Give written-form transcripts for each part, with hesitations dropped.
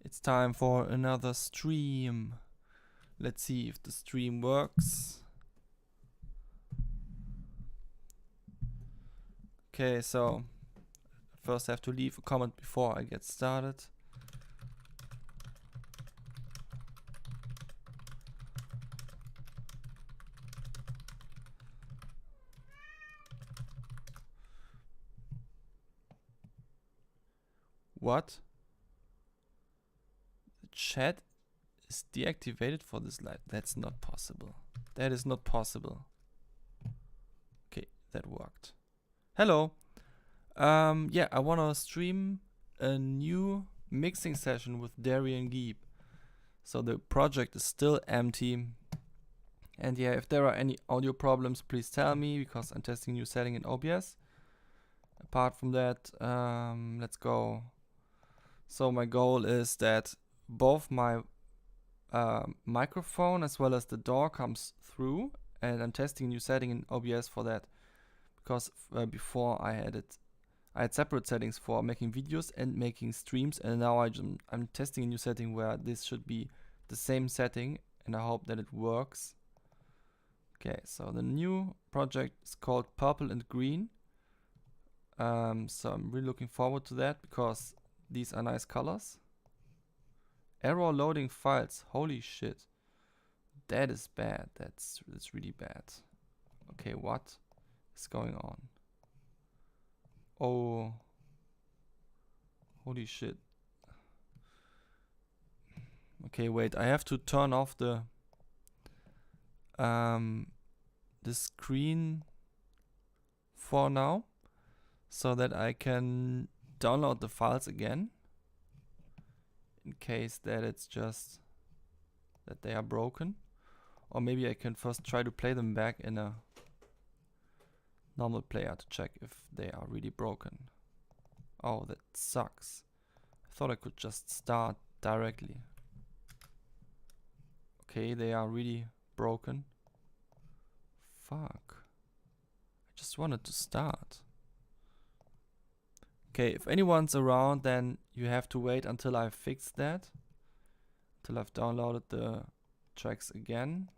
It's time for another stream. Let's see if the stream works. Okay, so first I have to leave a comment before I get started. What? The chat is deactivated for this live. That's not possible. That is not possible. Okay, that worked. Hello. Yeah, I wanna stream a new mixing session with Darien Geep. So the project is still empty. And yeah, if there are any audio problems, please tell me, because I'm testing new setting in OBS. Apart from that, let's go. So my goal is that both my microphone as well as the door comes through, and I'm testing a new setting in OBS for that, because before I had separate settings for making videos and making streams, and now I'm testing a new setting where this should be the same setting, and I hope that it works. Okay, so the new project is called Purple and Green. So I'm really looking forward to that, because these are nice colors. Error loading files. Holy shit. That is bad. That's really bad. Okay, what is going on? Oh. Holy shit. Okay, wait. I have to turn off the screen for now, so that I can download the files again, in case that it's just that they are broken. Or maybe I can first try to play them back in a normal player to check if they are really broken. Oh, that sucks. I thought I could just start directly. Okay, they are really broken. Fuck. I just wanted to start. Okay, if anyone's around, then you have to wait until I've fixed that. Until I've downloaded the tracks again.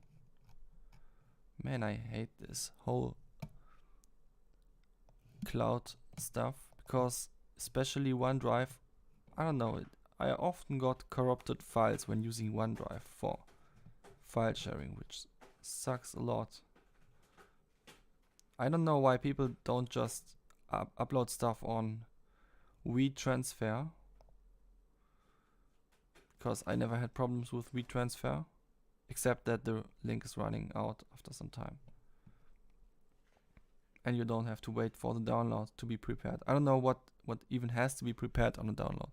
Man, I hate this whole cloud stuff, because especially OneDrive, I don't know, I often got corrupted files when using OneDrive for file sharing, which sucks a lot. I don't know why people don't just upload stuff on WeTransfer, because I never had problems with WeTransfer, except that the link is running out after some time. And you don't have to wait for the download to be prepared. I don't know what even has to be prepared on the download.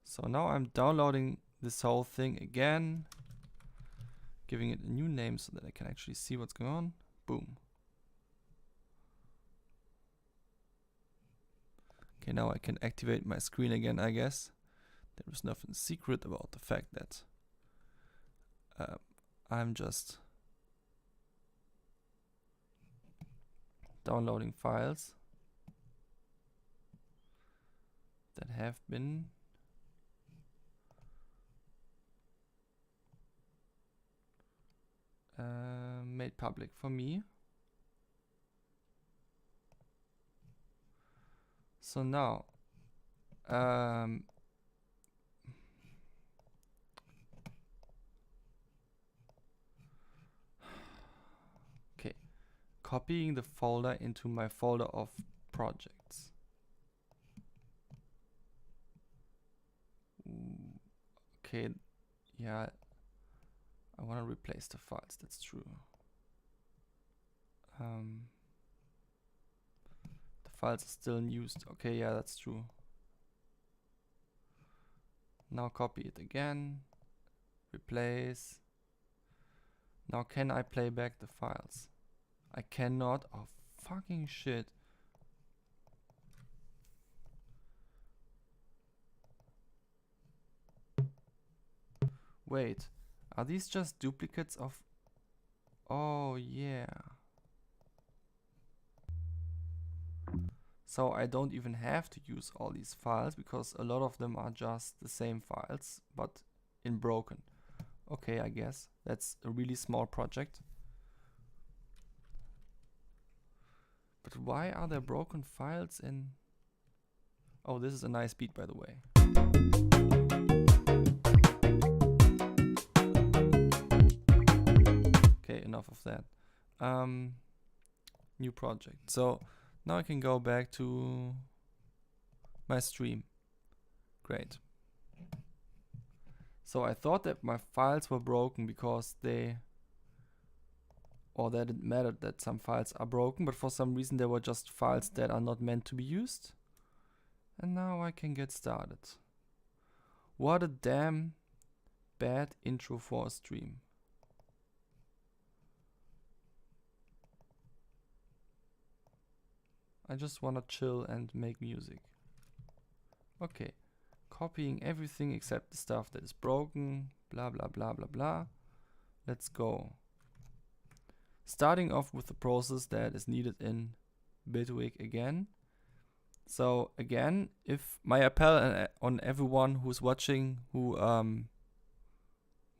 So now I'm downloading this whole thing again, giving it a new name so that I can actually see what's going on. Boom. Okay, now I can activate my screen again, I guess. There is nothing secret about the fact that I'm just downloading files that have been made public for me. So now okay, copying the folder into my folder of projects. Okay, yeah, I want to replace the files, that's true. The files are still unused. Okay, yeah, that's true. Now copy it again, replace. Now can I play back the files? I cannot. Oh, fucking shit. Wait, are these just duplicates of... Oh, yeah. So I don't even have to use all these files because a lot of them are just the same files but in broken. Okay, I guess that's a really small project. But why are there broken files in... Oh, this is a nice beat, by the way. Okay, enough of that. New project. So now I can go back to my stream. Great. So I thought that my files were broken because that it mattered that some files are broken, but for some reason they were just files that are not meant to be used. And now I can get started. What a damn bad intro for a stream. I just wanna chill and make music. Okay, copying everything except the stuff that is broken, blah blah blah blah blah. Let's go. Starting off with the process that is needed in Bitwig again. So again, if my appel on everyone who's watching who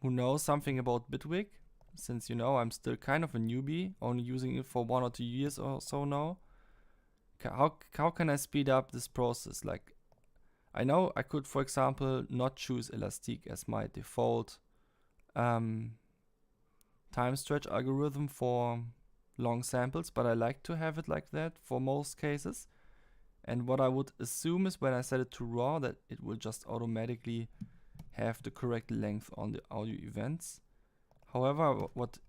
knows something about Bitwig, since you know I'm still kind of a newbie, only using it for 1 or 2 years or so now. How can I speed up this process? Like, I know I could, for example, not choose Elastic as my default time stretch algorithm for long samples, but I like to have it like that for most cases. And what I would assume is when I set it to raw that it will just automatically have the correct length on the audio events. However, what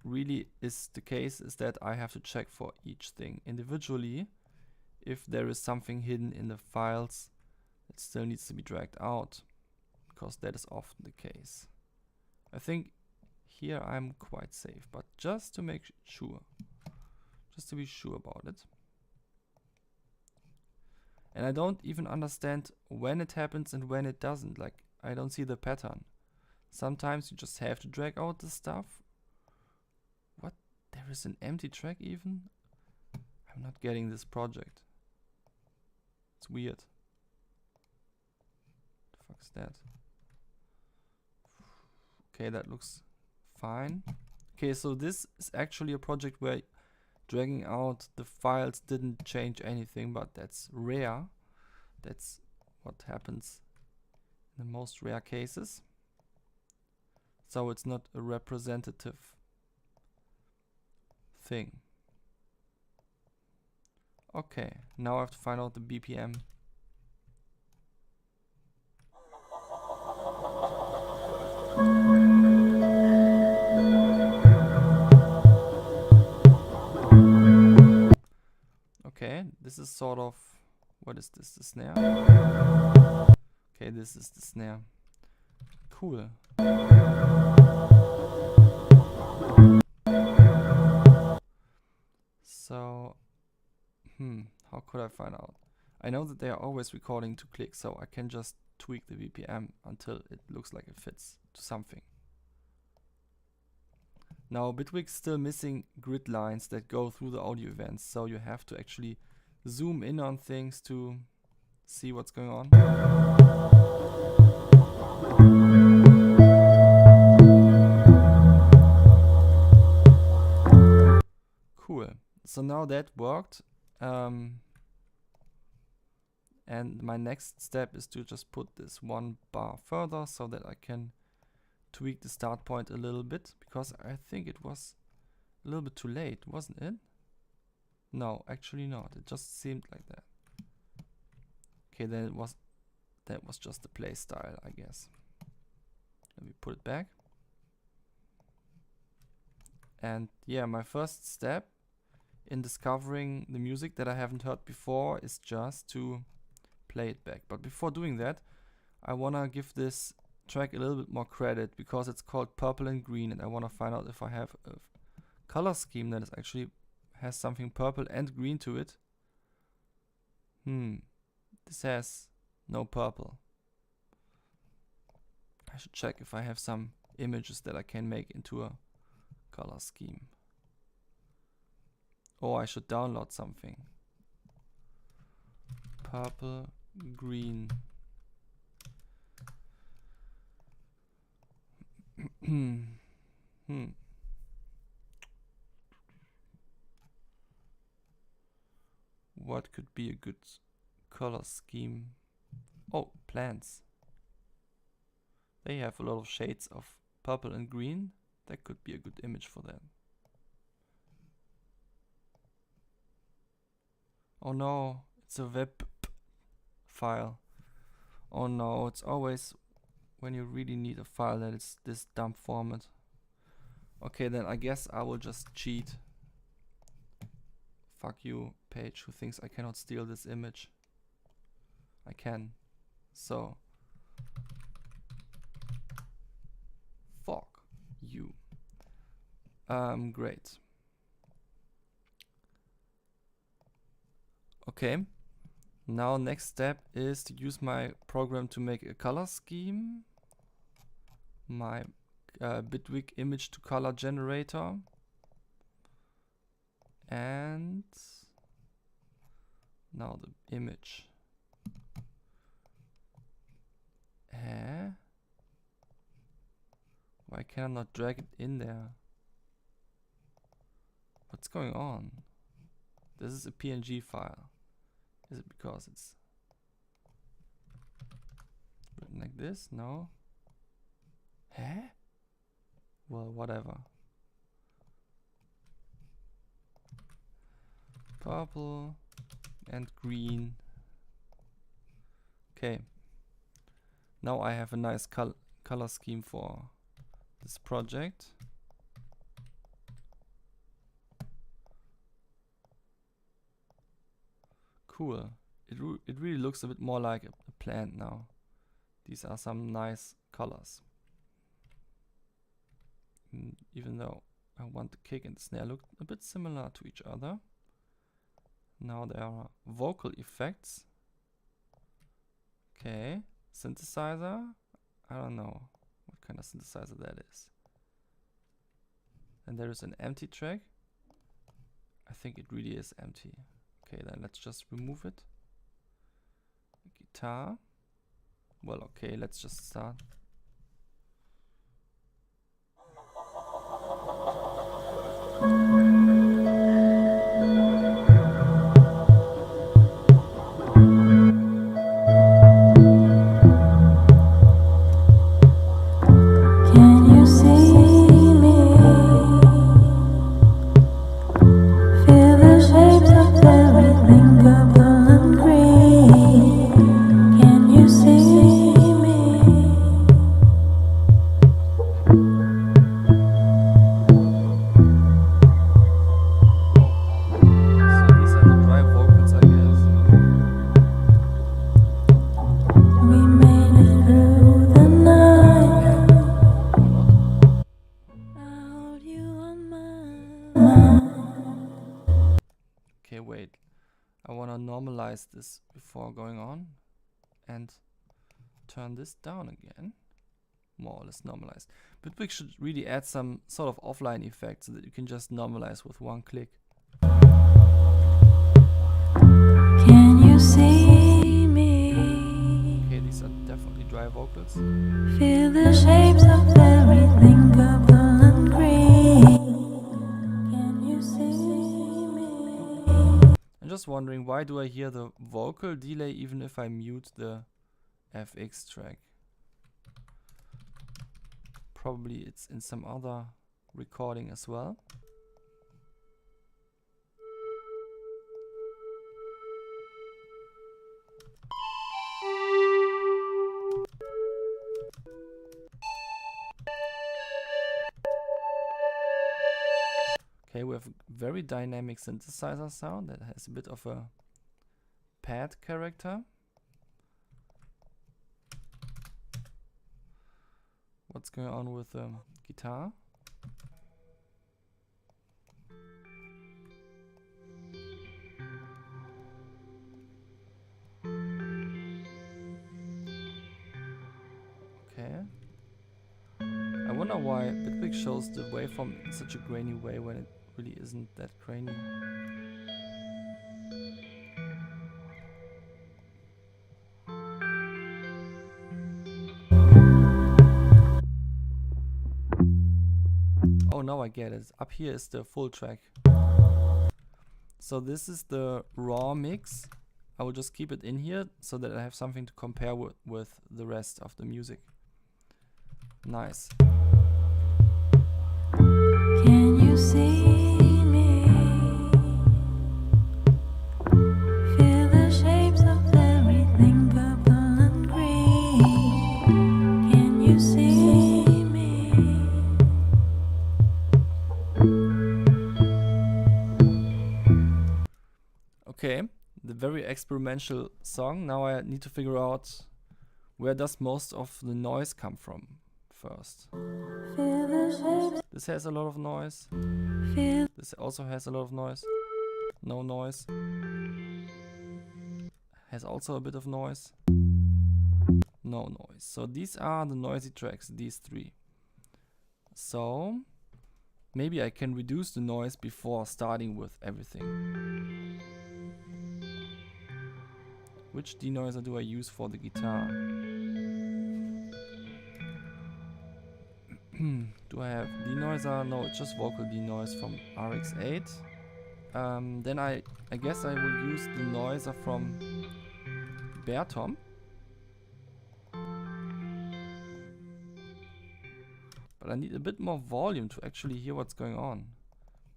really is the case is that I have to check for each thing individually if there is something hidden in the files that still needs to be dragged out, because that is often the case. I think here I'm quite safe, but just to make sure, just to be sure about it. And I don't even understand when it happens and when it doesn't. Like, I don't see the pattern. Sometimes you just have to drag out the stuff. What? There is an empty track even? I'm not getting this project. It's weird. The fuck is that? Okay, that looks fine. Okay, so this is actually a project where dragging out the files didn't change anything, but that's rare. That's what happens in the most rare cases. So it's not a representative thing. Okay, now I have to find out the BPM. Okay, this is sort of, what is this, the snare? Okay, this is the snare. Cool. So, how could I find out? I know that they are always recording to click, so I can just tweak the BPM until it looks like it fits to something. Now, Bitwig's still missing grid lines that go through the audio events, so you have to actually zoom in on things to see what's going on. Cool. So now that worked. And my next step is to just put this one bar further so that I can tweak the start point a little bit, because I think it was a little bit too late, wasn't it? No, actually not. It just seemed like that. Okay, then that was just the play style, I guess. Let me put it back. And yeah, my first step in discovering the music that I haven't heard before is just to play it back. But before doing that, I wanna give this track a little bit more credit because it's called Purple and Green, and I wanna find out if I have a color scheme that is actually has something purple and green to it. This has no purple. I should check if I have some images that I can make into a color scheme. Or I should download something. purple, green. What could be a good color scheme? Oh, plants. They have a lot of shades of purple and green. That could be a good image for them. Oh no, it's a web file. Oh no, it's always when you really need a file that it's this dumb format. Okay, then I guess I will just cheat. Fuck you, page, who thinks I cannot steal this image. I can. So fuck you. Great. Okay. Now next step is to use my program to make a color scheme. My Bitwig image to color generator. And now the image. Why can I not drag it in there? What's going on? This is a PNG file. Is it because it's written like this? No. Well, whatever. Purple and green. Okay. Now I have a nice color scheme for this project. Cool. It really looks a bit more like a plant now. These are some nice colors. Even though I want the kick and the snare look a bit similar to each other. Now there are vocal effects. Okay. Synthesizer. I don't know what kind of synthesizer that is. And there is an empty track. I think it really is empty. Okay, then let's just remove it. Guitar. Well, okay, let's just start. Okay, wait. I want to normalize this before going on and turn this down again. More or less normalized. Bitwig should really add some sort of offline effect so that you can just normalize with one click. Can you see me? Okay, these are definitely dry vocals. Feel the shapes of everything purple and green. Can you see me? I'm just wondering, why do I hear the vocal delay even if I mute the FX track? Probably it's in some other recording as well. Okay, we have a very dynamic synthesizer sound that has a bit of a pad character. What's going on with the guitar? Okay. I wonder why Bitwig shows the waveform in such a grainy way when it really isn't that grainy. now I get it. Up here is the full track. So this is the raw mix. I will just keep it in here so that I have something to compare with the rest of the music. Nice. Can you see me? Feel the shapes of everything purple and green. Can you see me? Okay, the very experimental song. Now I need to figure out where does most of the noise come from first. Feel the shapes. This has a lot of noise. Feel. This also has a lot of noise. No noise. Has also a bit of noise. No noise. So these are the noisy tracks, these three. So maybe I can reduce the noise before starting with everything. Which denoiser do I use for the guitar? Do I have denoiser? No, it's just vocal denoise from RX8. Then I guess I will use the noiser from Bertom. But I need a bit more volume to actually hear what's going on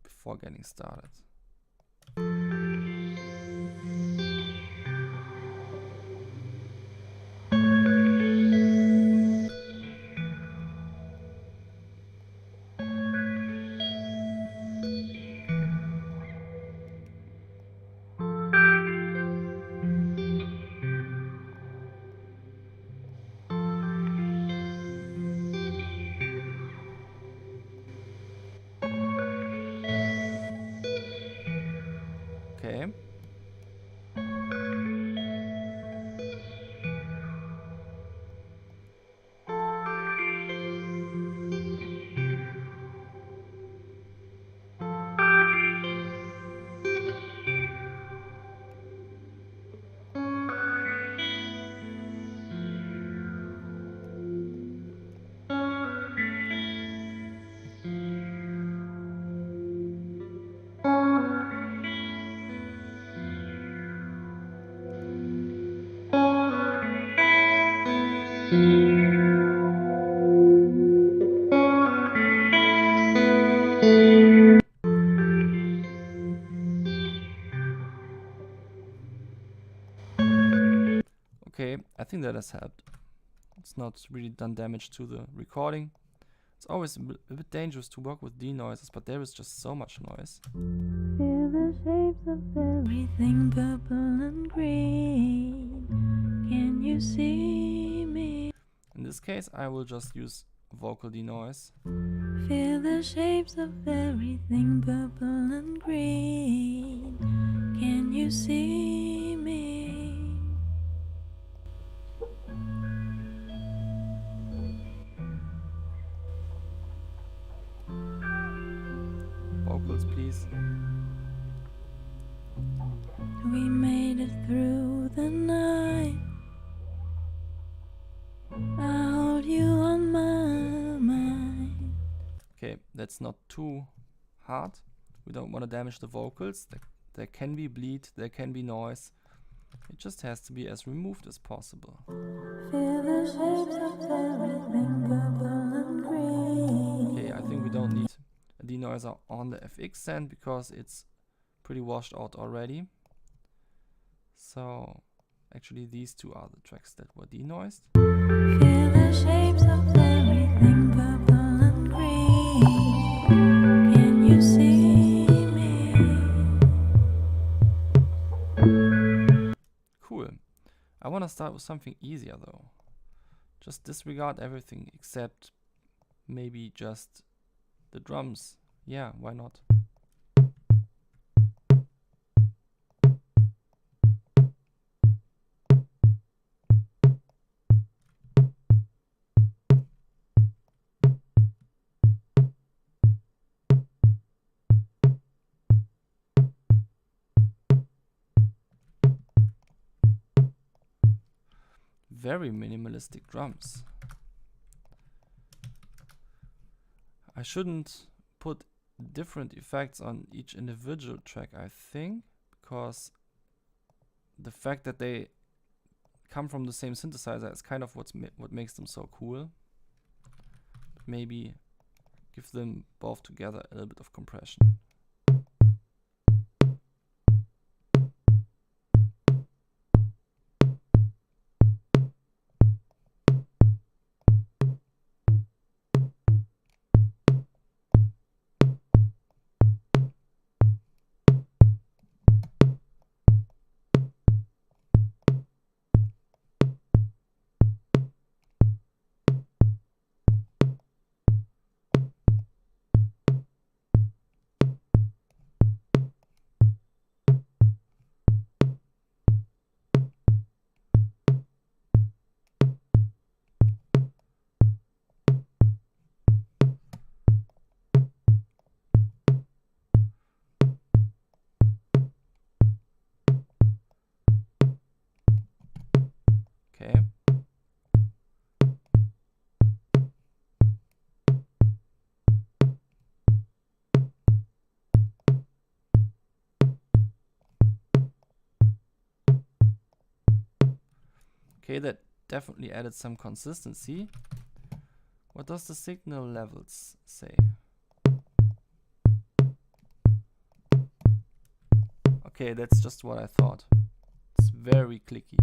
before getting started. Okay. Okay, I think that has helped. It's not really done damage to the recording. It's always a bit dangerous to work with denoisers, but there is just so much noise. Feel the shapes of everything purple and green. Can you see me? In this case, I will just use vocal denoise. Feel the shapes of everything purple and green. Can you see me? Vocals, please. We made it through the night. I hold you on my mind. Okay, that's not too hard. We don't want to damage the vocals. There can be bleed, there can be noise. It just has to be as removed as possible. Feel the shapes of everything purple and green. Okay, I think we don't need a denoiser on the FX send because it's pretty washed out already. So actually these two are the tracks that were denoised. Feel the shapes of everything purple and green. Can you see me? Cool. I want to start with something easier though. Just disregard everything except maybe just the drums. Yeah, why not? Very minimalistic drums. I shouldn't put different effects on each individual track, I think, because the fact that they come from the same synthesizer is kind of what makes them so cool. Maybe give them both together a little bit of compression. Okay. Okay, that definitely added some consistency. What does the signal levels say? Okay, that's just what I thought. It's very clicky.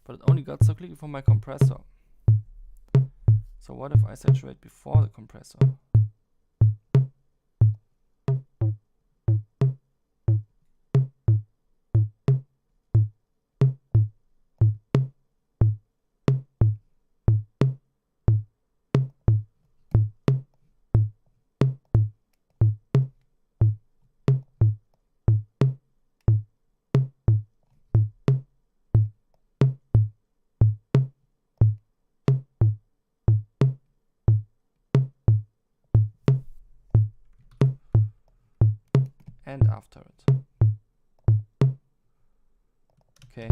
But it only got so clicky from my compressor. So what if I saturate before the compressor? And after it. Okay.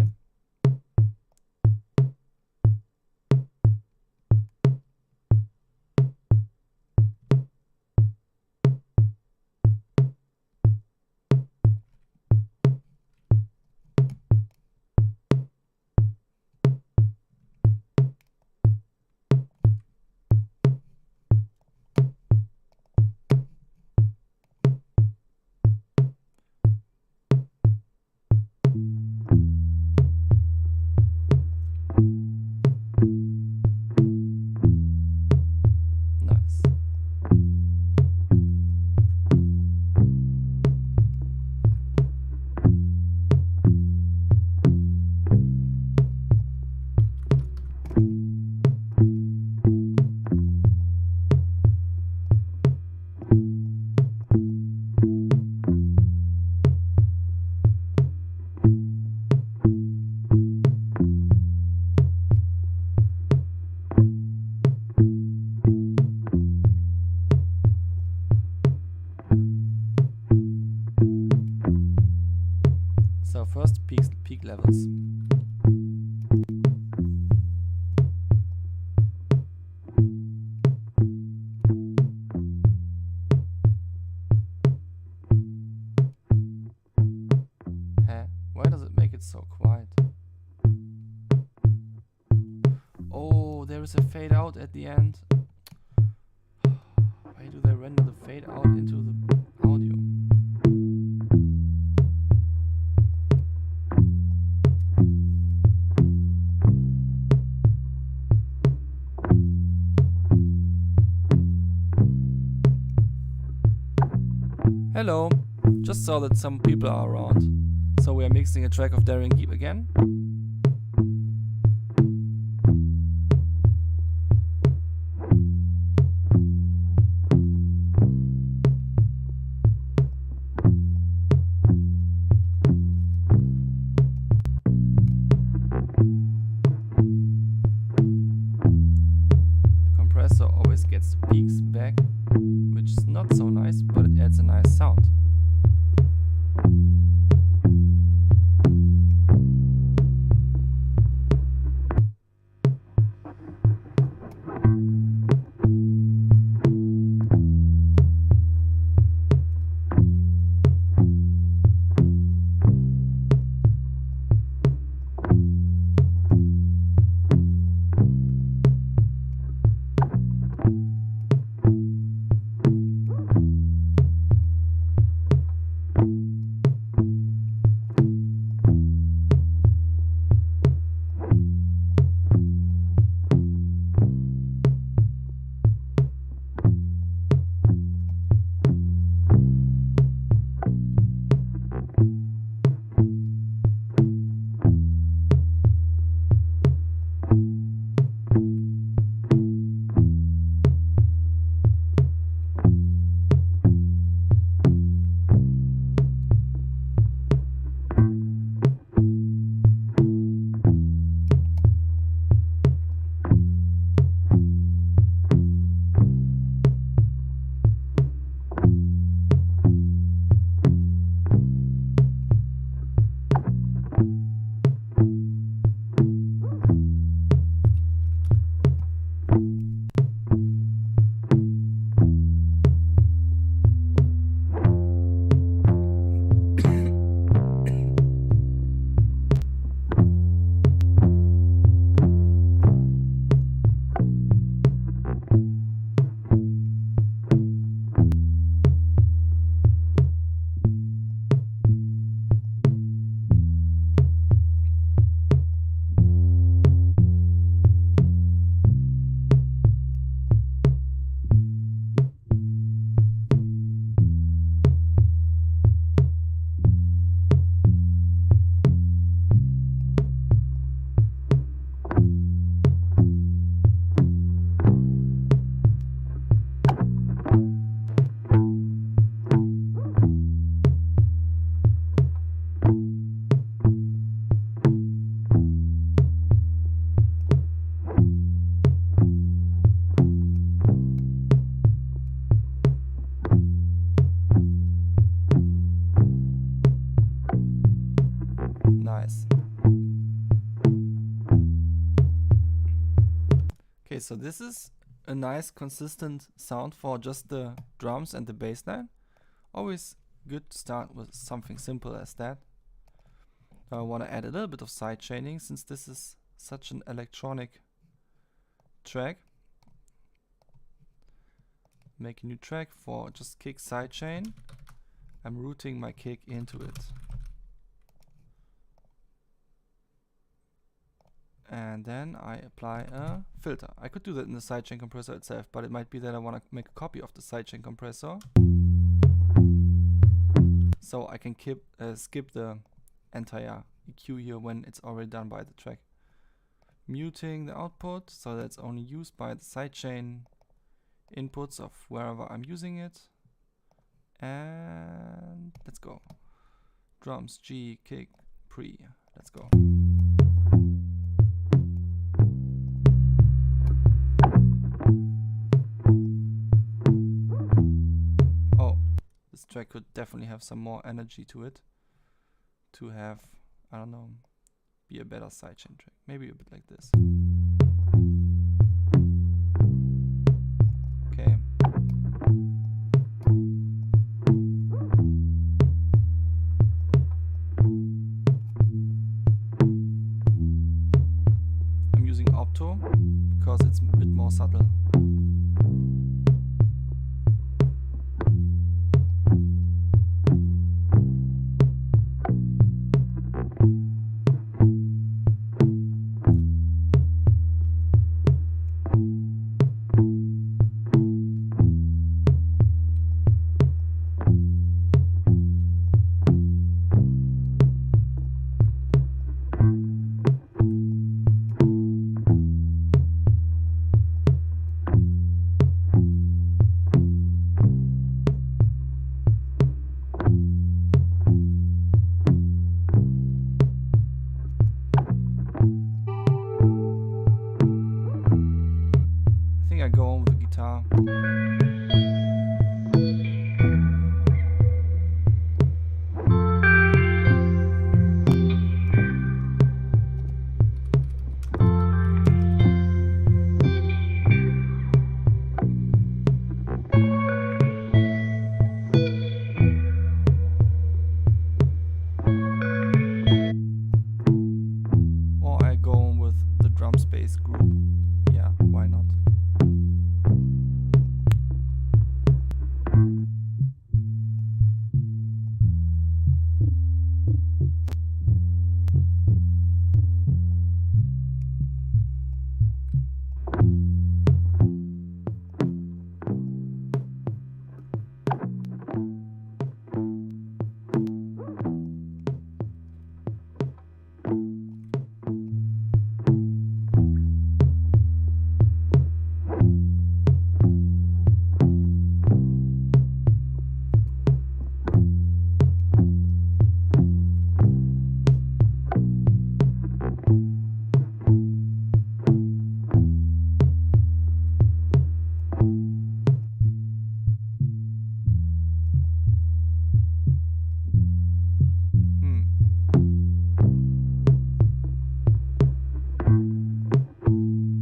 Nice. So first peak levels. Why does it make it so quiet? Oh, there is a fade out at the end. Why do they render the fade out into the audio? Hello, just saw that some people are around, so we are mixing a track of Darien Geep again. The compressor always gets the peaks back, which is not so nice, but it adds a nice sound. Nice. Okay, so this is a nice consistent sound for just the drums and the bass line. Always good to start with something simple as that. Now I want to add a little bit of side chaining since this is such an electronic track. Make a new track for just kick sidechain. I'm routing my kick into it. And then I apply a filter. I could do that in the sidechain compressor itself, but it might be that I want to make a copy of the sidechain compressor, so I can skip the entire EQ here when it's already done by the track. Muting the output so that it's only used by the sidechain inputs of wherever I'm using it. And let's go. Drums, G, kick, pre. Let's go. Oh, this track could definitely have some more energy to it to have, I don't know, be a better sidechain track. Maybe a bit like this. Okay. I'm using Opto because it's a bit more subtle. drum space group. Yeah, why not?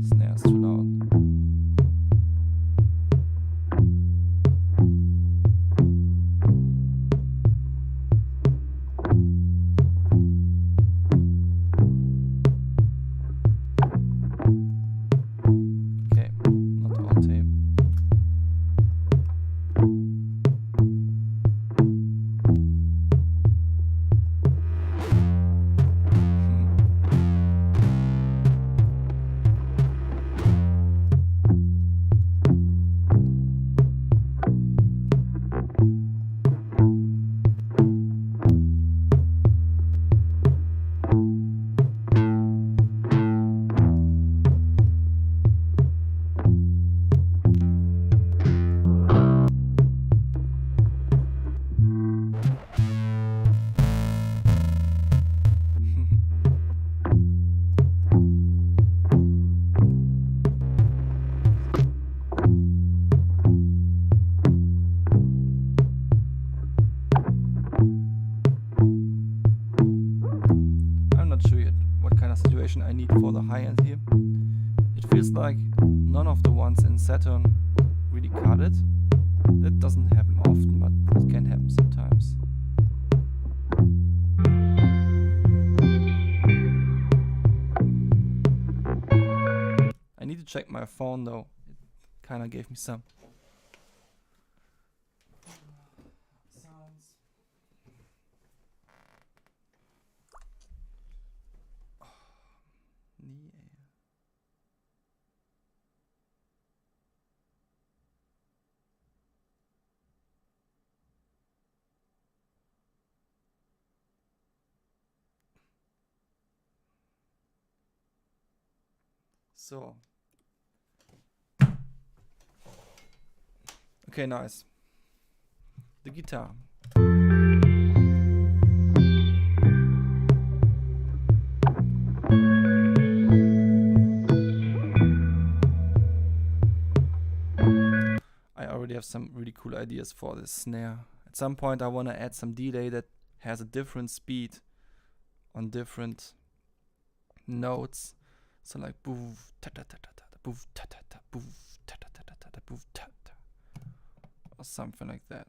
Snare's too loud. Okay, not all tape. I'm not sure yet what kind of situation I need for the high end here. It feels like none of the ones in Saturn really cut it. That doesn't happen often, but it can happen sometimes. I need to check my phone though. It kinda gave me some sounds. Nee. So. Okay, nice. The guitar. I already have some really cool ideas for this snare. At some point I want to add some delay that has a different speed on different notes. So like boof ta ta ta ta ta boof ta ta ta boof ta ta ta ta ta boof ta ta, or something like that.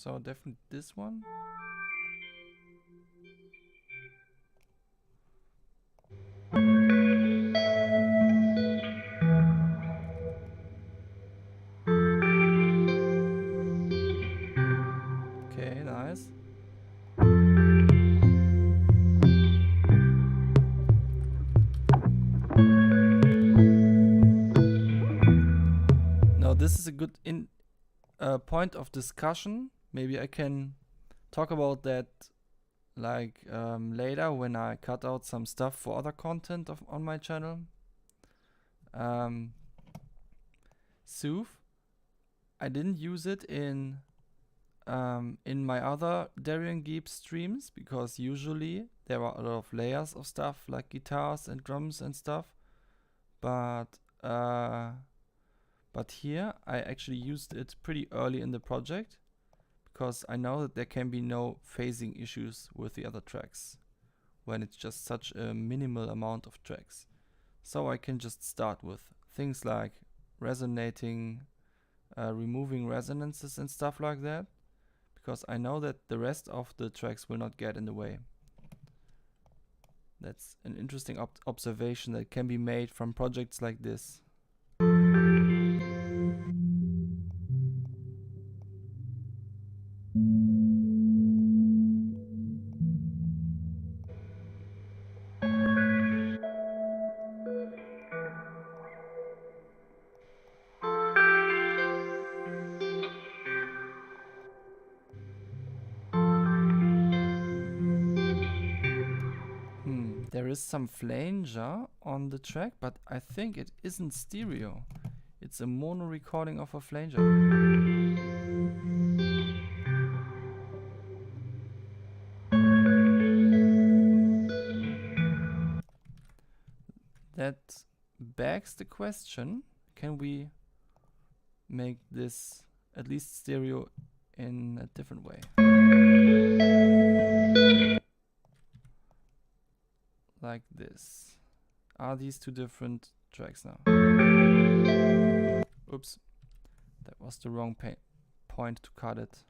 So definitely this one. Okay, nice. Now this is a good point of discussion. Maybe I can talk about that like later when I cut out some stuff for other content on my channel. Soothe, I didn't use it in in my other Darien Geep streams, because usually there are a lot of layers of stuff like guitars and drums and stuff, but here I actually used it pretty early in the project because I know that there can be no phasing issues with the other tracks when it's just such a minimal amount of tracks. So I can just start with things like resonating, removing resonances and stuff like that, because I know that the rest of the tracks will not get in the way. That's an interesting observation that can be made from projects like this. There is some flanger on the track, but I think it isn't stereo. It's a mono recording of a flanger. That begs the question, can we make this at least stereo in a different way? Like this. Are these two different tracks now? Oops, that was the wrong point to cut it.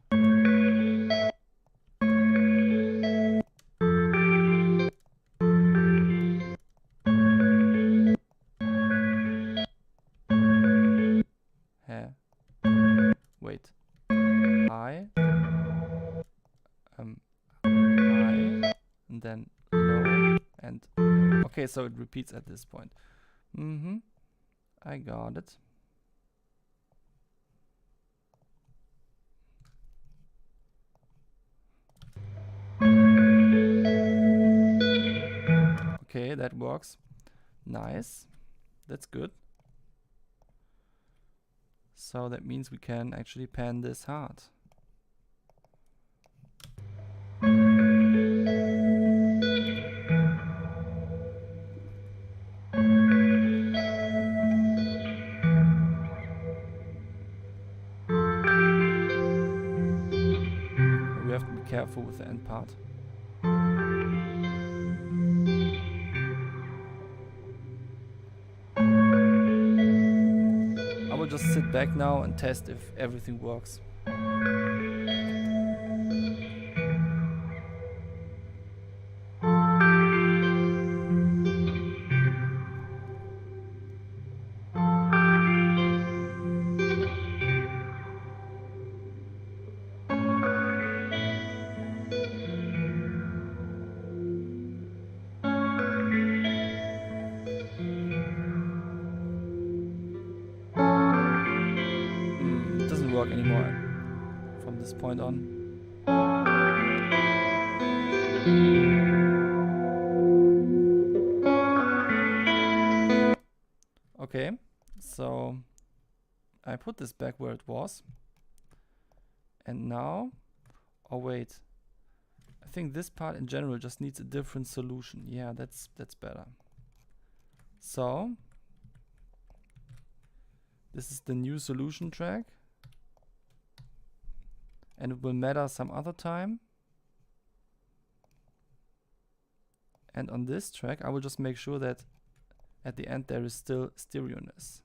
Wait. High. High. And then low. And low. Okay, so it repeats at this point. I got it. Okay, that works. Nice. That's good. So that means we can actually pan this hard. We have to be careful with the end part. I will just sit back now and test if everything works. It doesn't work anymore from this point on. Okay, so I put this back where it was. And now, oh wait, I think this part in general just needs a different solution. Yeah, that's better. So this is the new solution track, and it will matter some other time. And on this track I will just make sure that at the end there is still stereo-ness.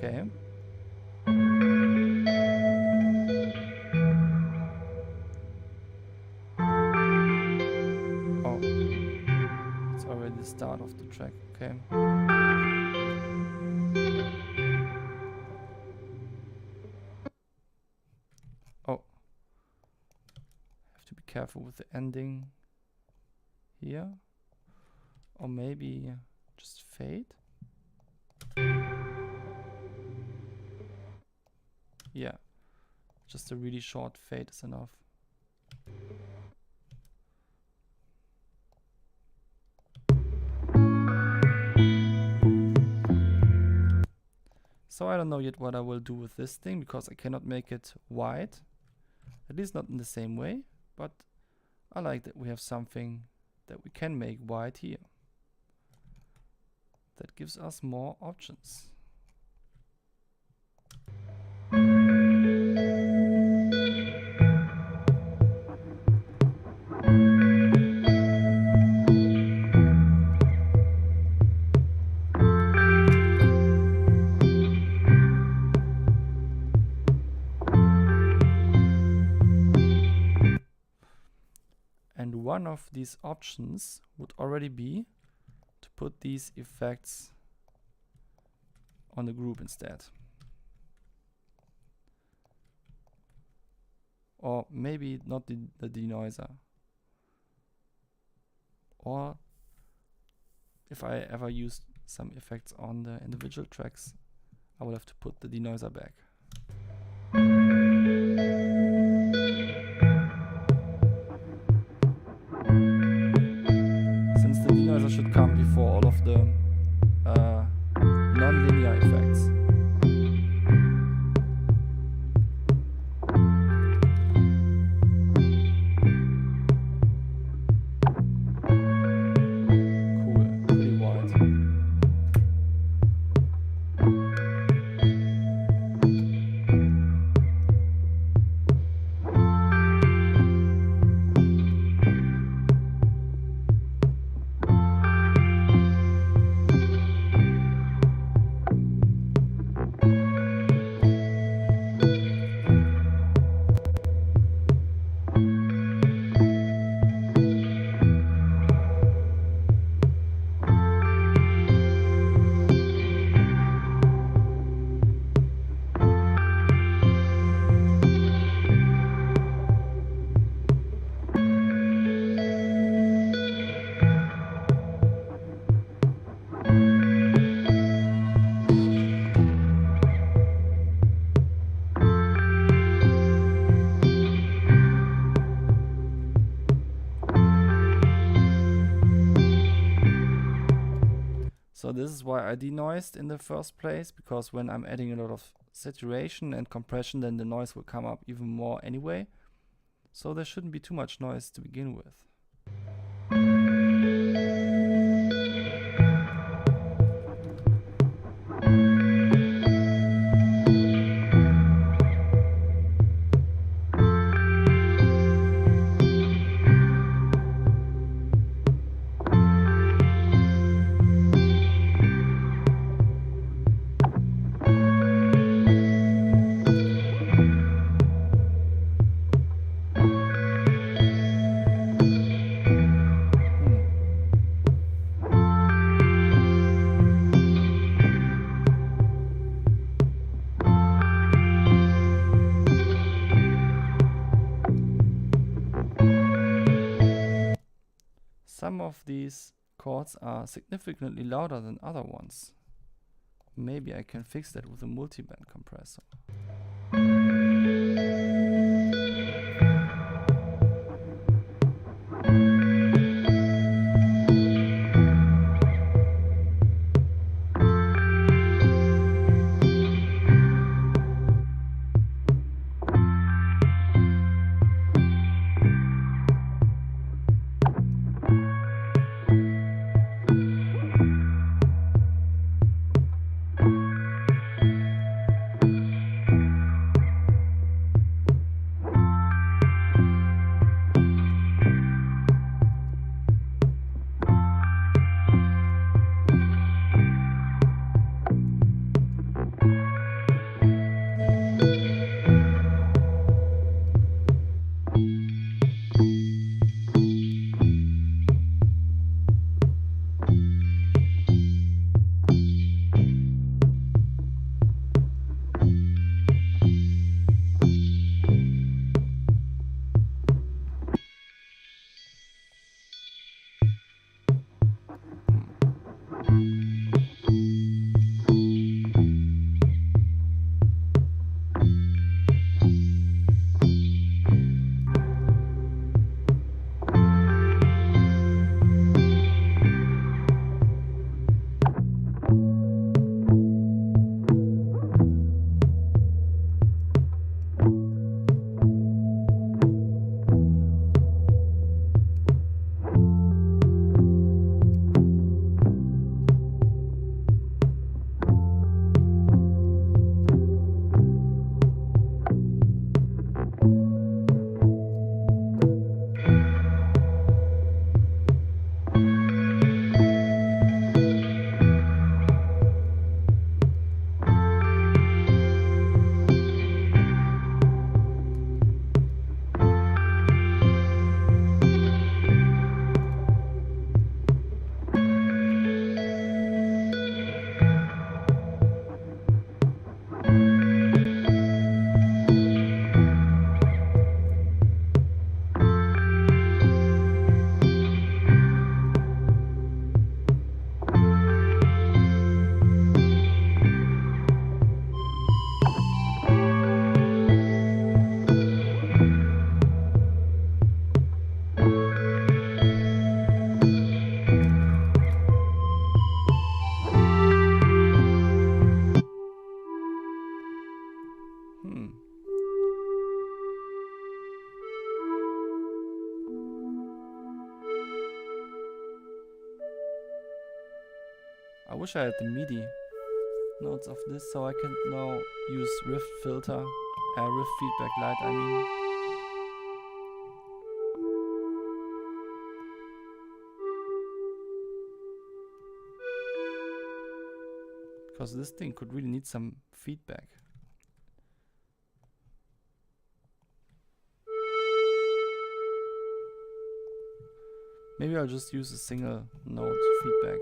Okay. Oh, it's already the start of the track. Okay. Oh, have to be careful with the ending here, or maybe just fade. Just a really short fade is enough. So I don't know yet what I will do with this thing, because I cannot make it white, at least not in the same way, but I like that we have something that we can make white here. That gives us more options. And one of these options would already be to put these effects on the group instead. Or maybe not the denoiser. Or if I ever use some effects on the individual tracks, I will have to put the denoiser back. Since the denoiser should come before all of the non-linear effects. Cool, pretty wide. So this is why I denoised in the first place, because when I'm adding a lot of saturation and compression, then the noise will come up even more anyway. So there shouldn't be too much noise to begin with. Some of these chords are significantly louder than other ones. Maybe I can fix that with a multiband compressor. wish I had the MIDI notes of this, so I can now use rift filter, rift feedback light, I mean. Because this thing could really need some feedback. Maybe I'll just use a single note feedback.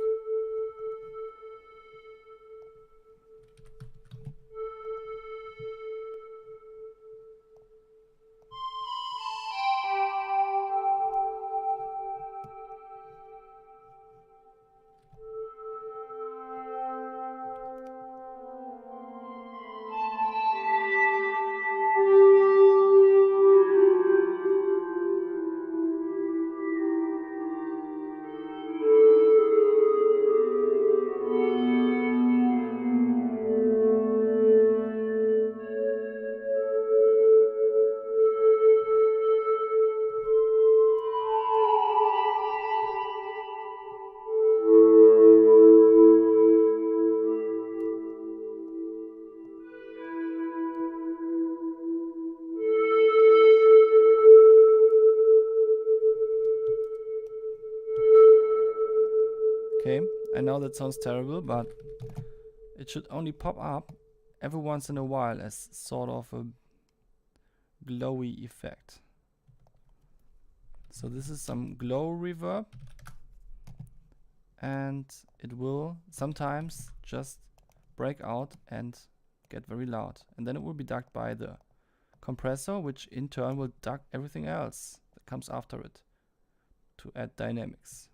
Okay, I know that sounds terrible, but it should only pop up every once in a while as sort of a glowy effect. So this is some glow reverb, and it will sometimes just break out and get very loud, and then it will be ducked by the compressor, which in turn will duck everything else that comes after it to add dynamics.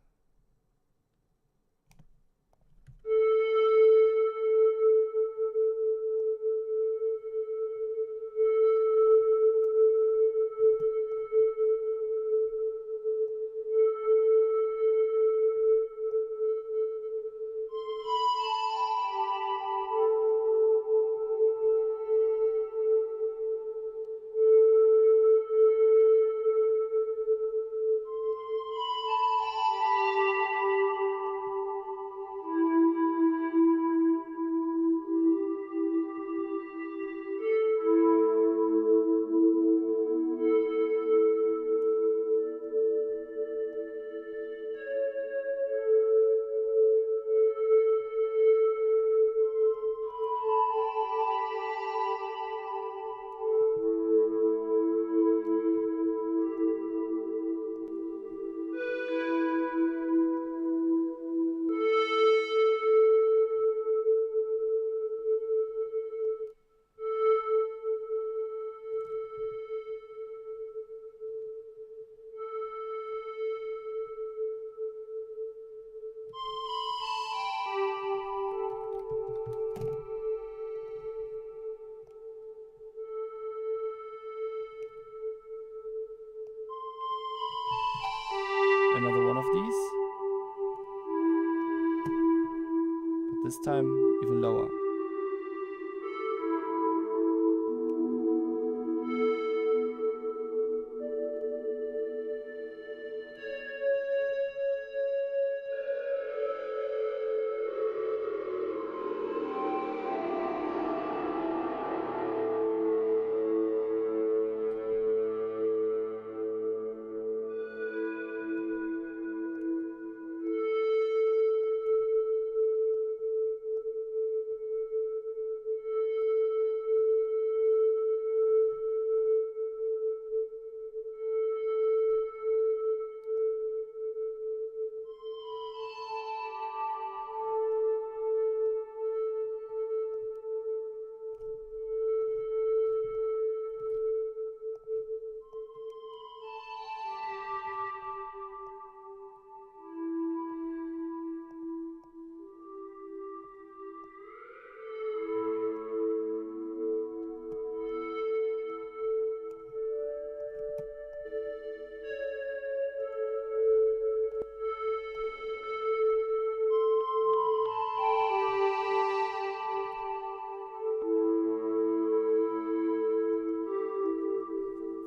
Another one of these, but this time even lower.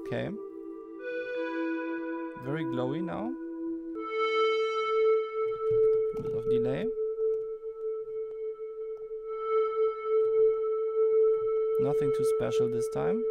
Okay. Very glowy now. A bit of delay. Nothing too special this time.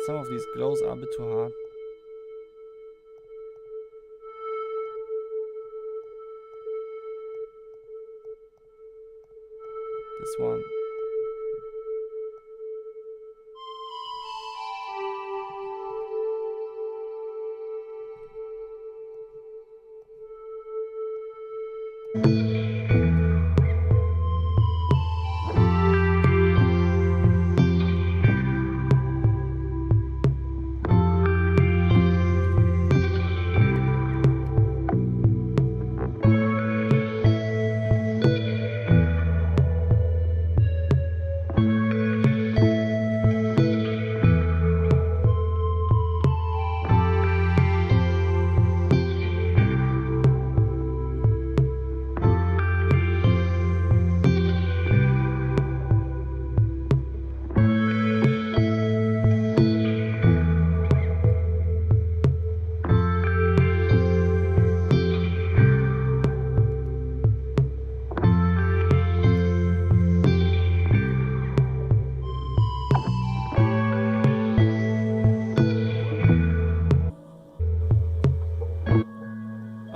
Some of these glows are a bit too hard. This one.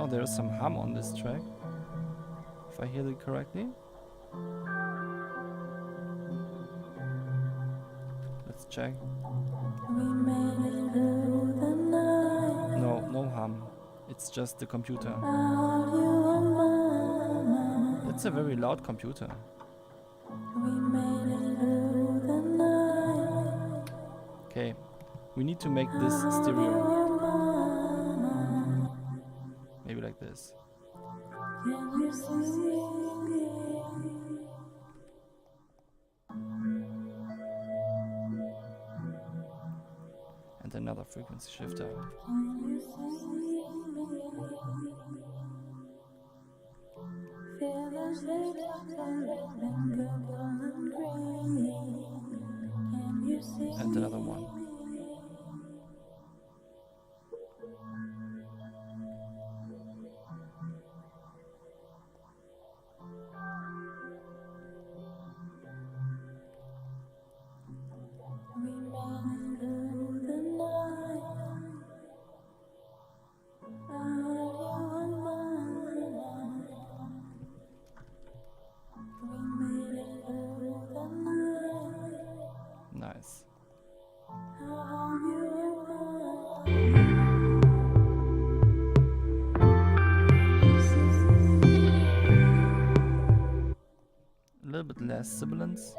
There is some hum on this track, if I hear it correctly. Let's check. No hum. It's just the computer. It's a very loud computer. Okay, we need to make this stereo. Maybe like this. And another frequency shifter. And another one. Nice. A little bit less sibilance.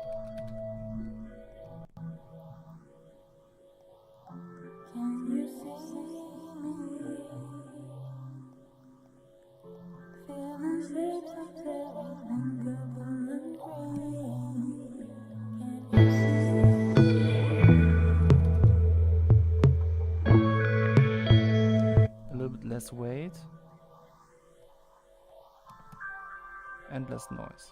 Less weight and less noise.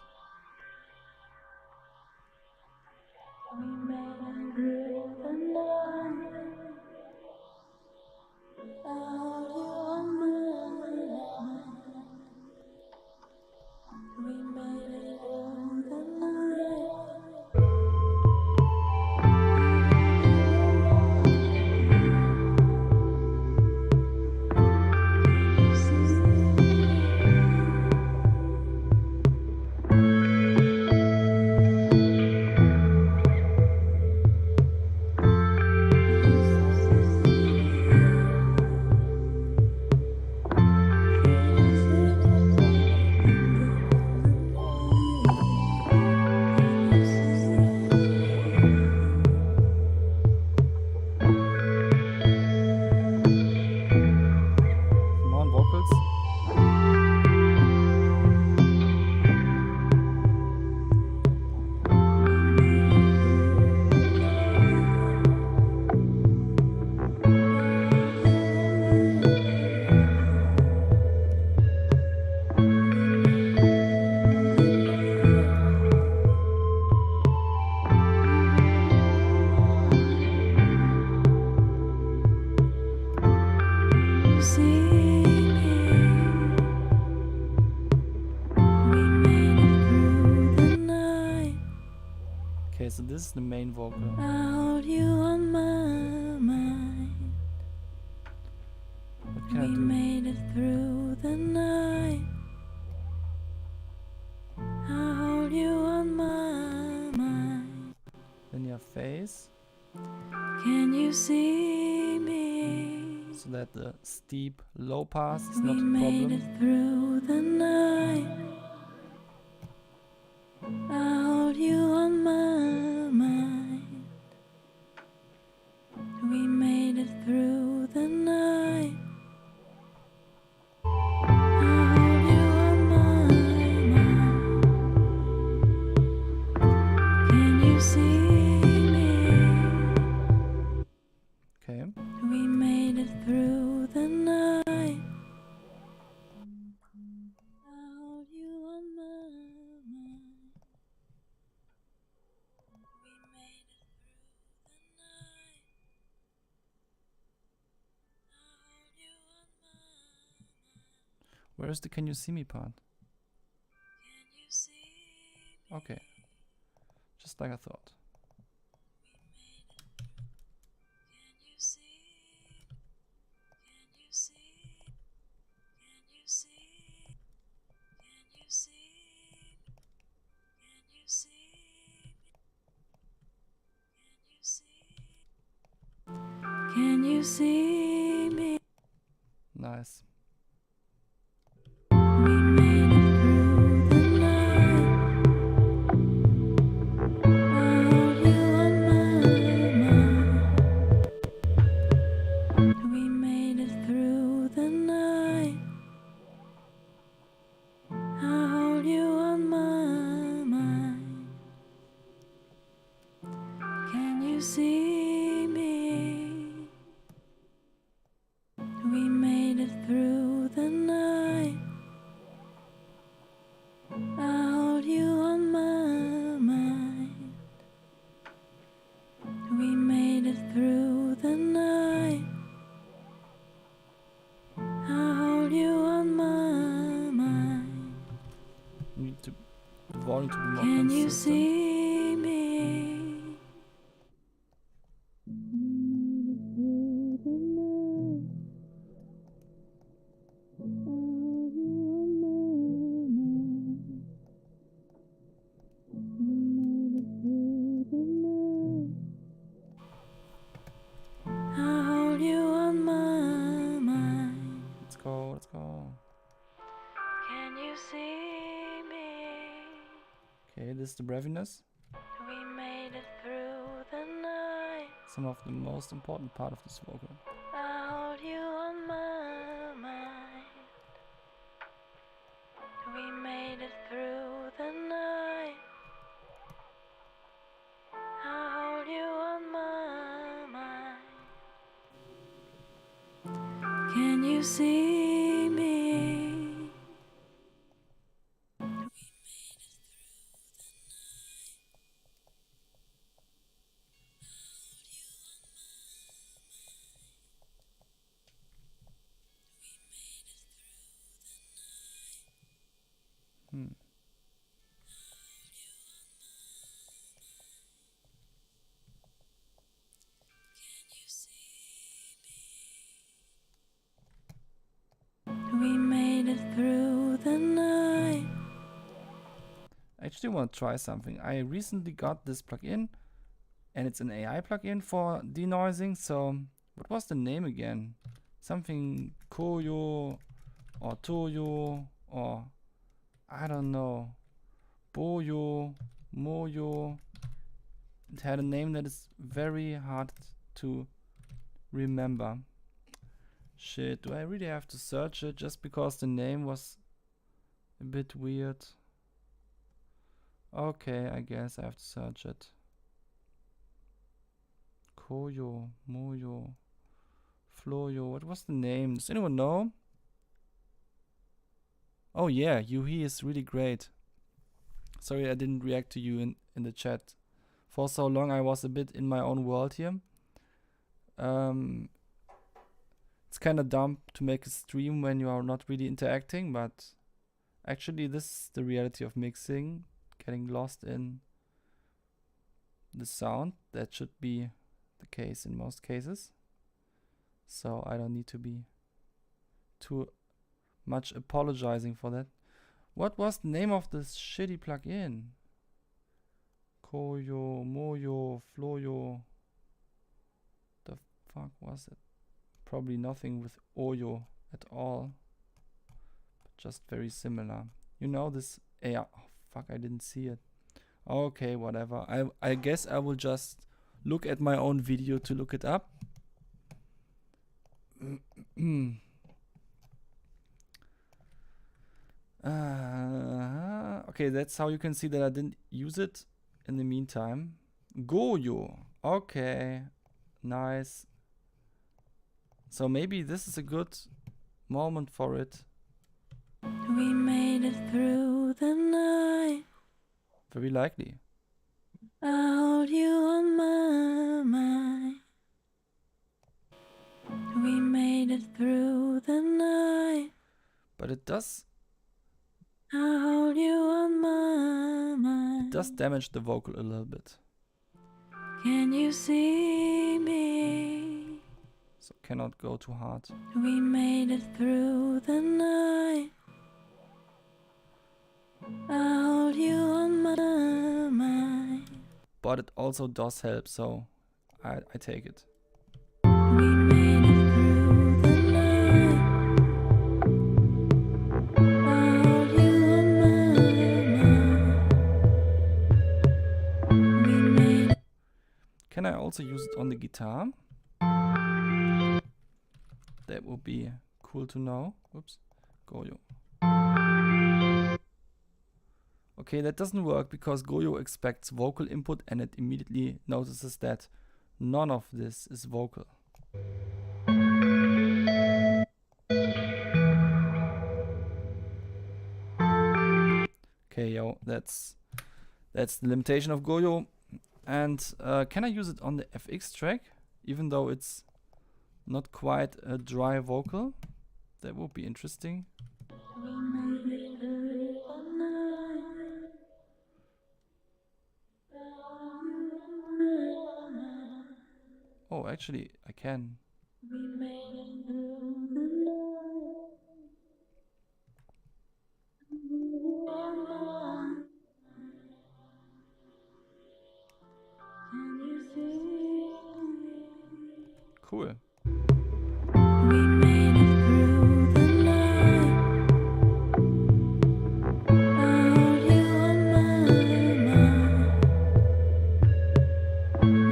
Okay, so this is the main vocal. I hold you on my mind. What can We I do? made it through the night. I hold you on my mind. Then your face, Can you see me? so that the steep low pass is We not a made problem. it through the night. I hold you on my mind. We made it through the night. I hold you on my mind. Can you see me? Okay. We made it through the night. I hold you on my mind. We made it through the night. I hold you on my mind. Where is the can you see me part? Can you see me? Okay. Just like I thought. We made it through. Can you see? Can you see? Can you see? Can you see? Can you see? Can you see? Can you see me? Nice. We made it through the night. I hold you on my mind. We made it through the night. I hold you on my mind. Can you see me? We made it through the night. I hold you on my mind. We made it through the night. I hold you on my mind. Need to the volume to be more Can you consistent. see me? I hold you on my mind. Let's go, let's go. Can you see me? Okay, this is the breathiness. We made it through the night. Some of the most important part of this vocal. I hold you on my mind. We made it through the night. I hold you on my mind. Can you see me? Hmm. We made it through the night. I actually want to try something. I recently got this plugin, and it's an AI plugin for denoising. So, what was the name again? Something Koyo or Toyo or I don't know. Boyo, Moyo. It had a name that is very hard to remember. Shit, do I really have to search it just because the name was a bit weird? Okay, I guess I have to search it. Koyo, Moyo, Floyo. What was the name? Does anyone know? Oh yeah, Yuhi is really great. Sorry I didn't react to you in the chat. For so long I was a bit in my own world here. It's kind of dumb to make a stream when you are not really interacting, but actually this is the reality of mixing. Getting lost in the sound. That should be the case in most cases. So I don't need to be too much apologizing for that. What was the name of this shitty plugin? Koyo, Moyo, Floyo. The fuck was it? Probably nothing with Oyo at all. But just very similar. You know this AI. Oh fuck, I didn't see it. Okay, whatever. I guess I will just look at my own video to look it up. Okay, that's how you can see that I didn't use it in the meantime. Goyo. Okay, nice. So maybe this is a good moment for it. We made it through the night. Very likely. I hold you on my mind. We made it through the night. But it does I hold you on my mind. damage the vocal a little bit. Can you see me? So cannot go too hard. We made it through the night. I hold you on my mind. But it also does help, so I take it. We made it through the night. I hold you on my mind. We made it. Can I also use it on the guitar? That would be cool to know. Oops. Goyo. Okay, that doesn't work because Goyo expects vocal input and it immediately notices that none of this is vocal. Okay, yo, that's the limitation of Goyo. And can I use it on the FX track, even though it's not quite a dry vocal? That would be interesting. We made it through the night. I hold you on my mind. Oh, actually, I can. We made it through the night. Can you see me? Cool. We made it through the night. I hold you on my mind.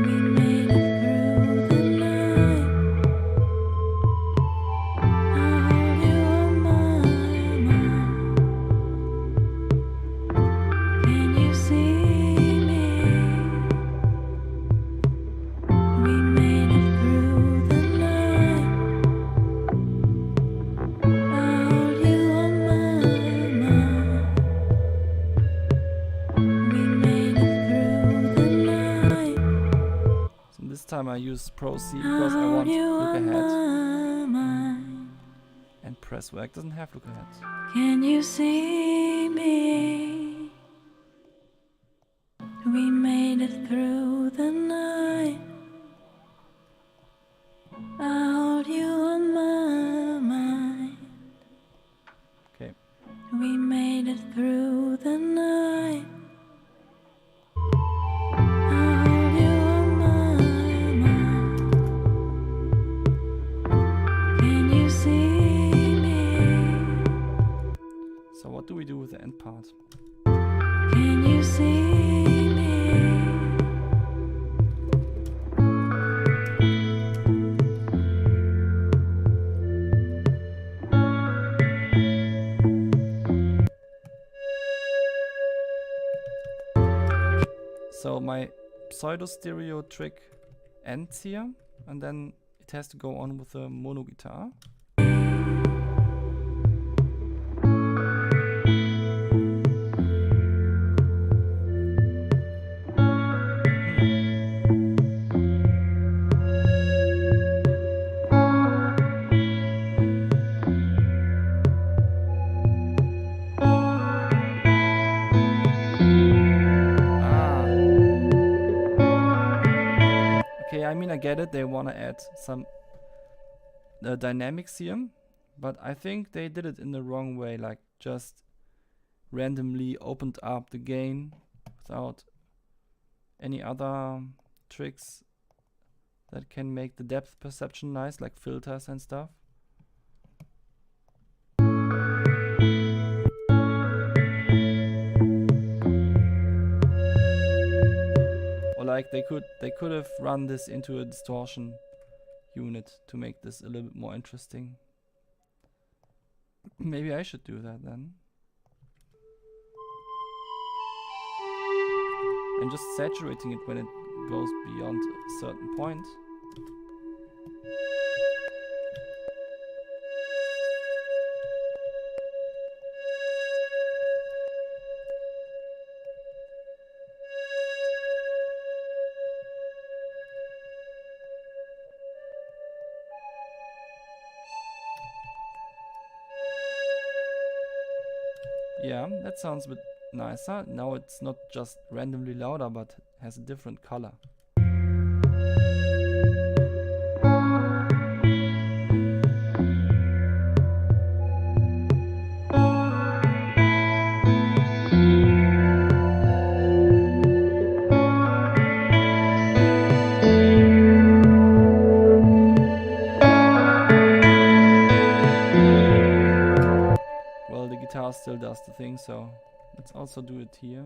We made it through the night. I hold you on my mind. Can you see me? We made it through the night. I hold you on my mind. We made it through the night. So this time I use Pro C I because I hold want you look on ahead. my mind. And press work doesn't have look ahead. Can you see me? We made it through the night. I hold you on my mind. Okay. We made it through the night. I hold you on my mind. Can you see me? So what do we do with the end part? Can you see me? So my pseudo stereo trick ends here, and then it has to go on with a mono guitar. Ah, get it, they wanna add some dynamics here, but I think they did it in the wrong way, like just randomly opened up the gain without any other tricks that can make the depth perception nice, like filters and stuff. Or like they could have run this into a distortion unit to make this a little bit more interesting. Maybe I should do that then. And just saturating it when it goes beyond a certain point. Yeah, that sounds a bit nicer. Now it's not just randomly louder, but has a different color. Well, the guitar still does the thing, so let's also do it here.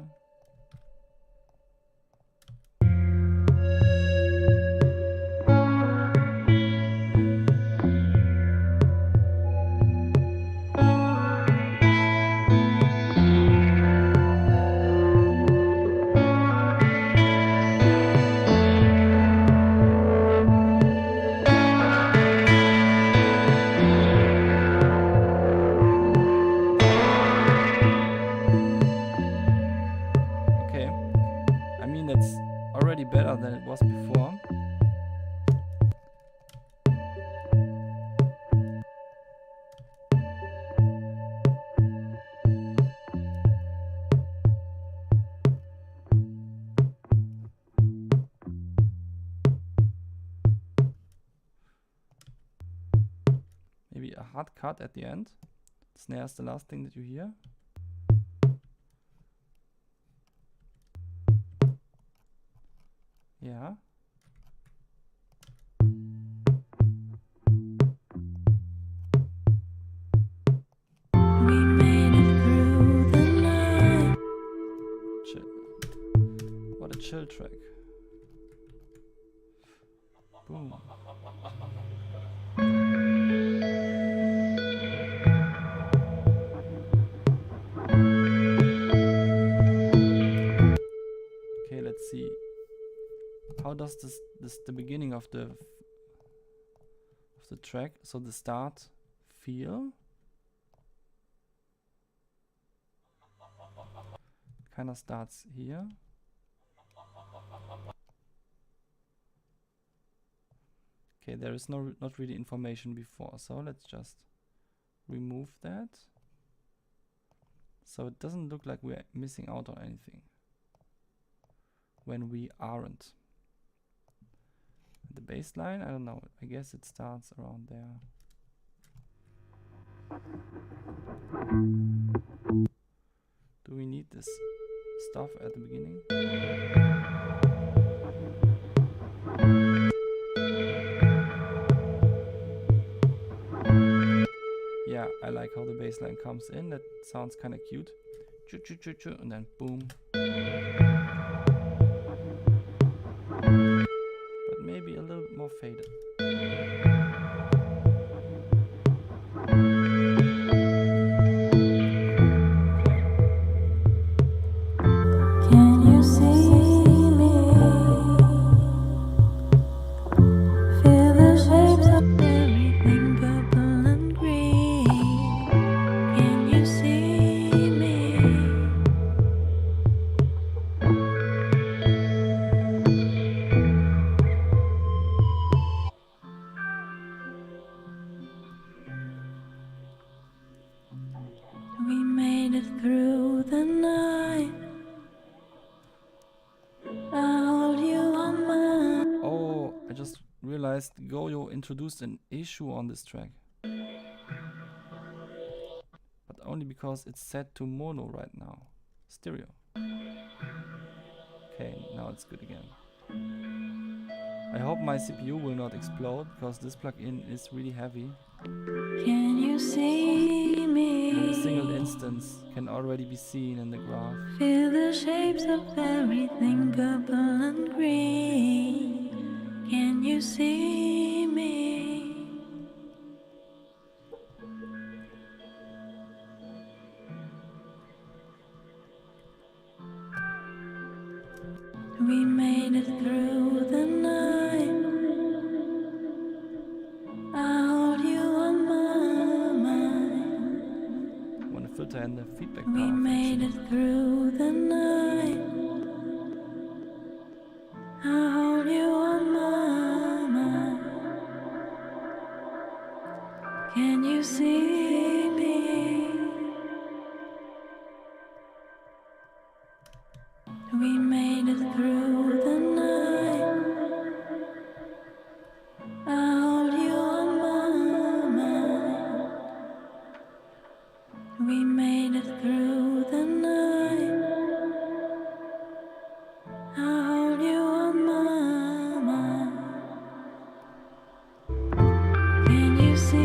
Okay, I mean that's already better than it was before. Maybe a hard cut at the end. Snare is the last thing that you hear. Yeah. We made it through the night. Chill. What a chill track. Boom. Okay, let's see. How does this the beginning of the track, so the start, feel? Kind of starts here. Okay, there is not really information before, so let's just remove that. So it doesn't look like we're missing out on anything when we aren't. The bass line, I don't know, I guess it starts around there. Do we need this stuff at the beginning? Yeah, I like how the bass line comes in, that sounds kind of cute. Choo choo choo choo, and then boom. But maybe a little bit more faded. Can you see me? Feel the shapes of everything purple and green. Can you see me? We made it through the night. I hold you on my. Oh, I just realized Goyo introduced an issue on this track. But only because it's set to mono right now. Stereo. Okay, now it's good again. I hope my CPU will not explode, because this plugin is really heavy. Can you see me? And a single instance can already be seen in the graph. Feel the shapes of everything purple and green. Can you see me? We made it through the night. I hold you on my mind. I want to filter in the feedback We path. made it through the night. I hold you on my mind. Can you see me? We made it through the night. I hold you on my mind. We made it through the night. I hold you on my mind. Can you see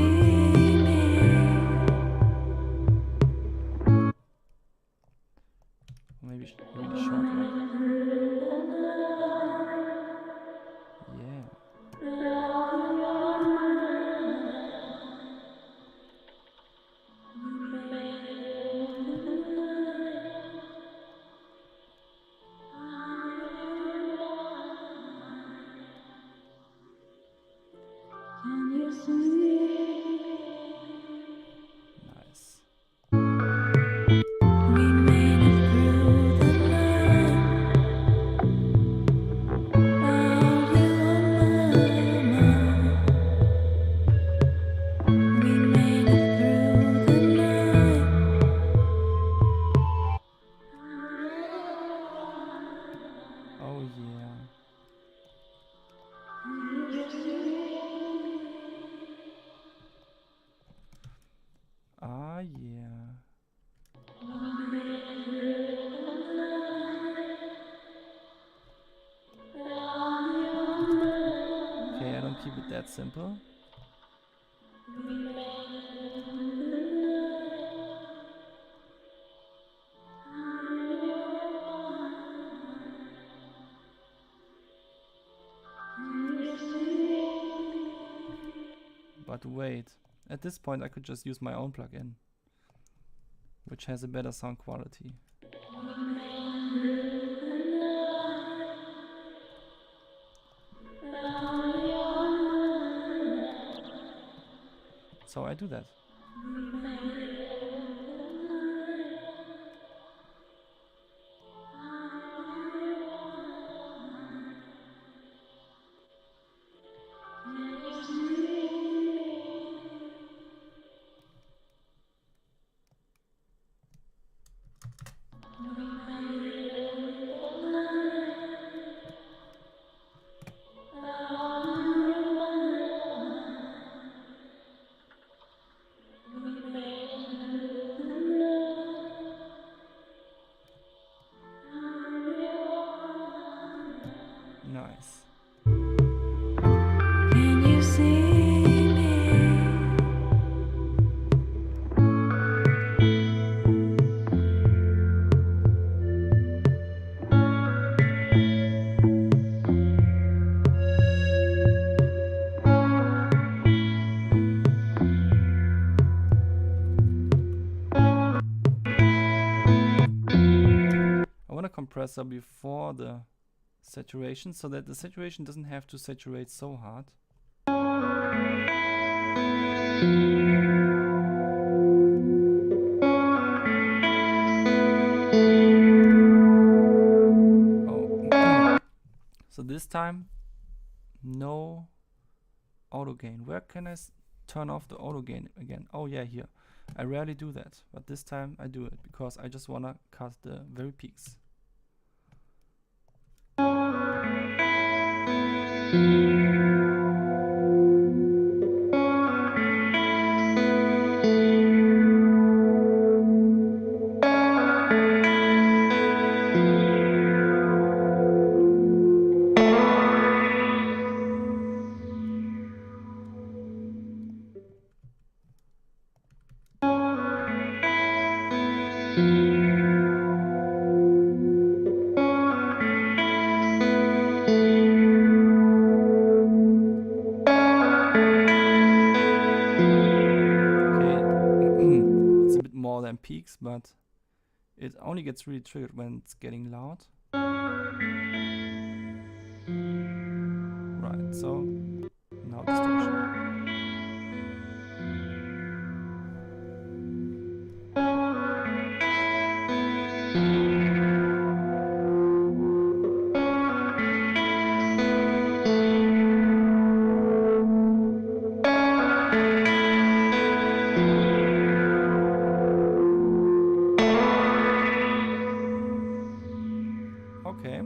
me? Maybe really short one. Yeah. Can you see? Nice. We made it through the night. I hold you on my mind. We made it through the night. Oh yeah. Ah yeah. Okay, I don't keep it that simple. But wait, at this point I could just use my own plugin, which has a better sound quality. So I do that. Nice. Can you see me? I want a compressor before the saturation, so that the saturation doesn't have to saturate so hard. Oh. So this time, no auto gain. Where can I turn off the auto gain again? Oh yeah, here. I rarely do that, but this time I do it because I just wanna cut the very peaks. peaks, but it only gets really triggered when it's getting loud. Right, so now distortion. Okay.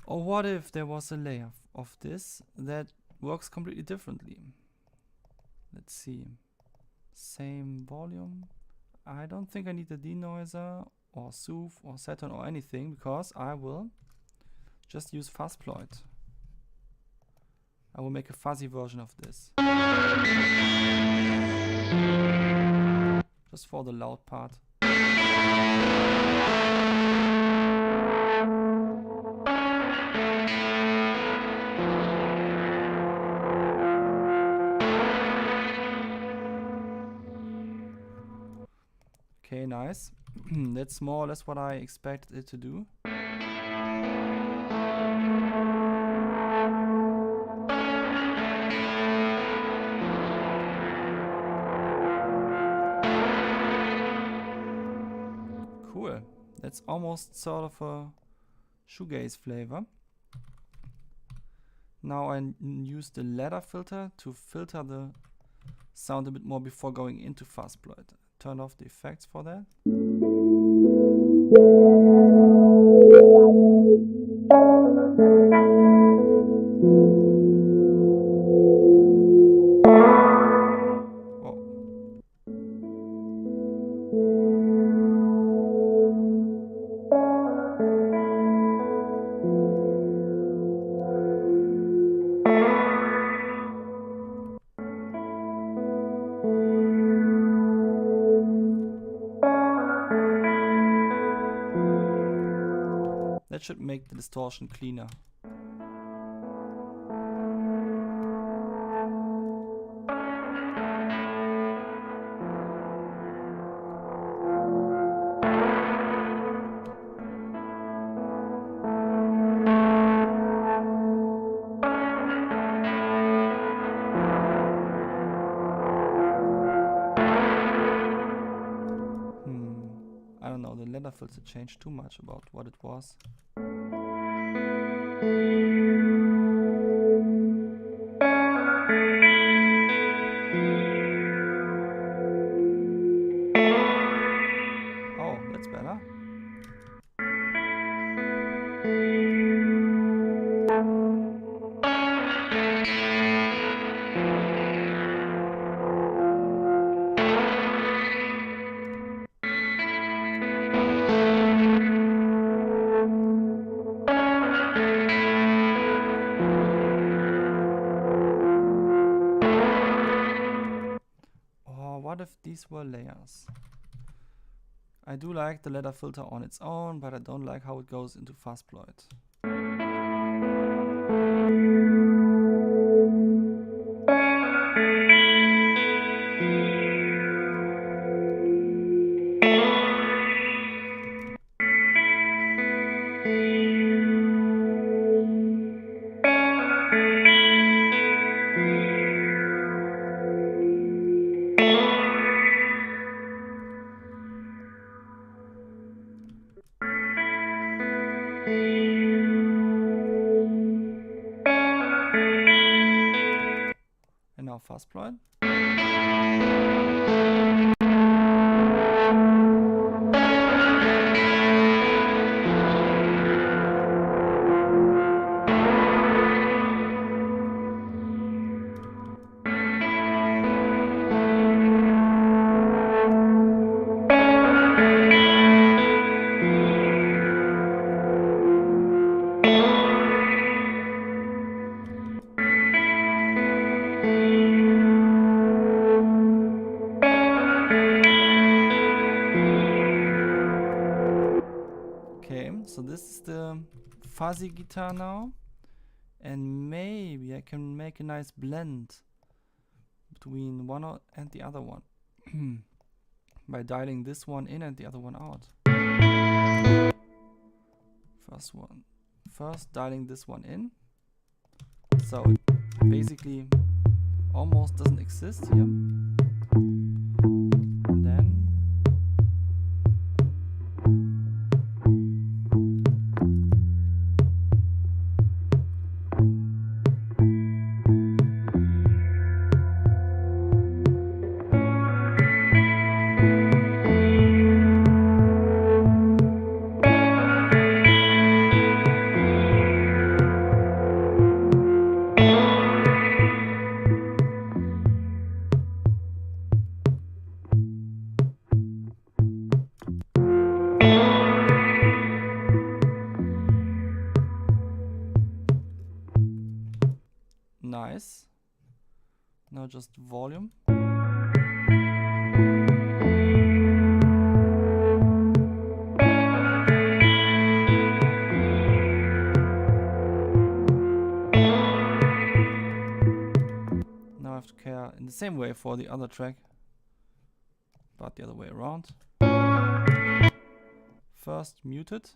Or what if there was a layer of this that works completely differently? Let's see. Same volume. I don't think I need a denoiser or soothe or Saturn or anything, because I will just use fuzzploid. I will make a fuzzy version of this. Just for the loud part. Okay, nice. That's more or less what I expected it to do. Cool. That's almost sort of a shoegaze flavor. Now I use the ladder filter to filter the sound a bit more before going into fuzzploid. Turn off the effects for that. That should make the distortion cleaner. I don't know, the ladder filter changed too much about what it was. Oh, that's better. What if these were layers? I do like the ladder filter on its own, but I don't like how it goes into fuzzploid. And now fuzzploid. this is the fuzzy guitar now, and maybe I can make a nice blend between one and the other one by dialing this one in and the other one out. First dialing this one in, so it basically almost doesn't exist here. And then nice. Now just volume. Now I have to care in the same way for the other track, but the other way around. First muted.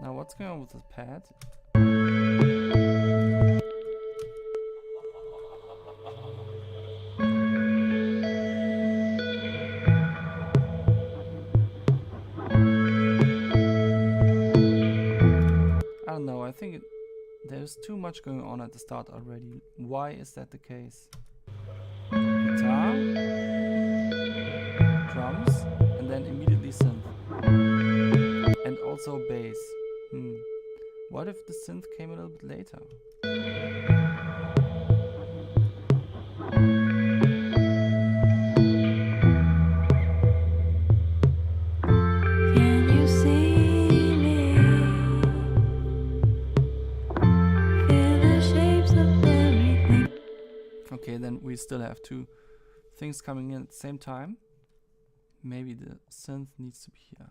What's going on with this pad? I don't know, I think there's too much going on at the start already. Why is that the case? Guitar, drums, and then immediately synth. And also bass. What if the synth came a little bit later? Can you see me? Feel the shapes of everything. Okay, then we still have two things coming in at the same time. Maybe the synth needs to be here.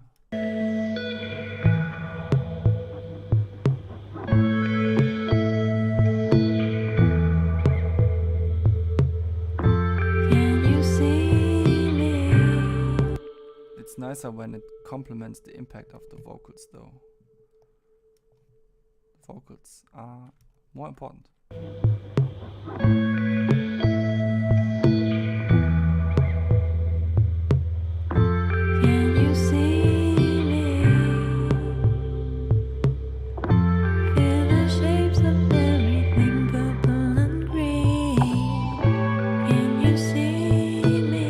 It's nicer when it complements the impact of the vocals though. Vocals are more important. Can you see me? Feel the shapes of everything purple and green. Can you see me?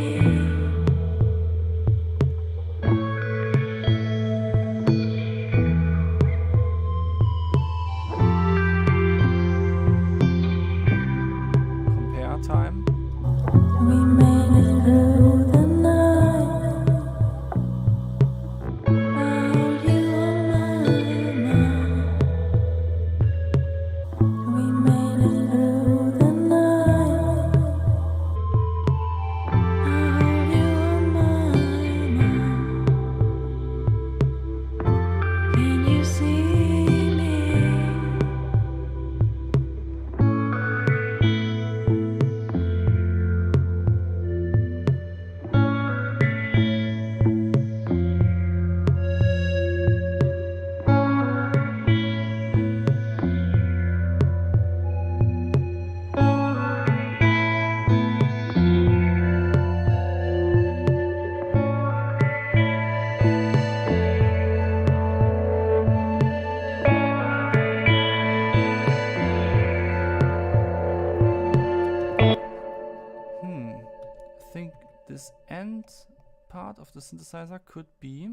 part of the synthesizer could be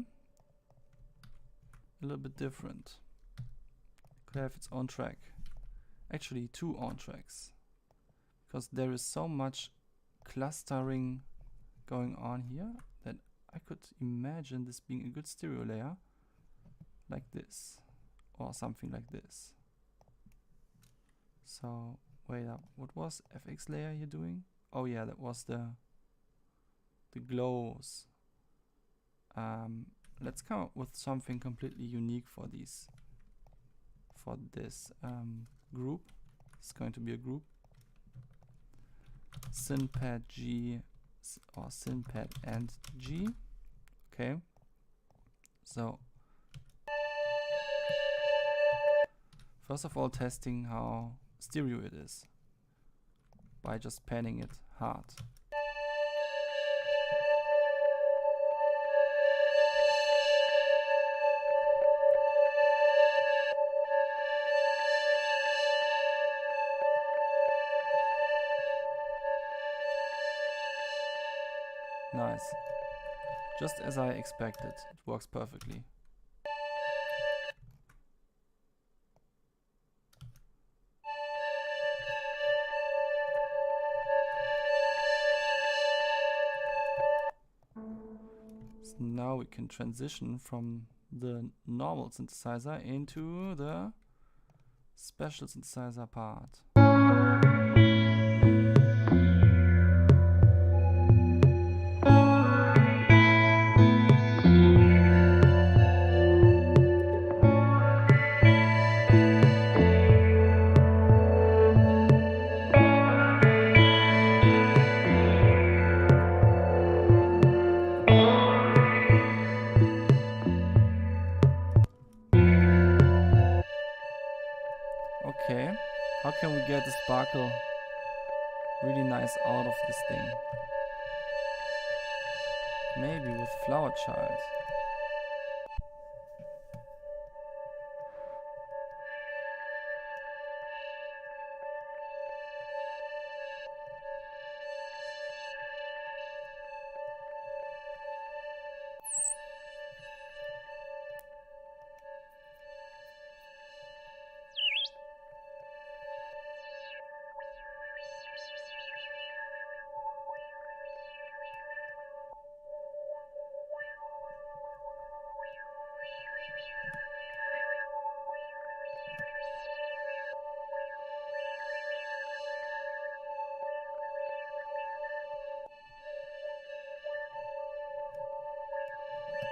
a little bit different. Could have its own track. Actually, two own tracks. Because there is so much clustering going on here that I could imagine this being a good stereo layer. Like this. Or something like this. So, wait up. What was FX layer here doing? Oh yeah, that was the glows. Let's come up with something completely unique for these. For this group. It's going to be a group. Synpad G or Synpad and G. Okay. So first of all, testing how stereo it is by just panning it hard. Nice. Just as I expected, it works perfectly. So now we can transition from the normal synthesizer into the special synthesizer part. Okay, how can we get the sparkle really nice out of this thing? Maybe with Flower Child.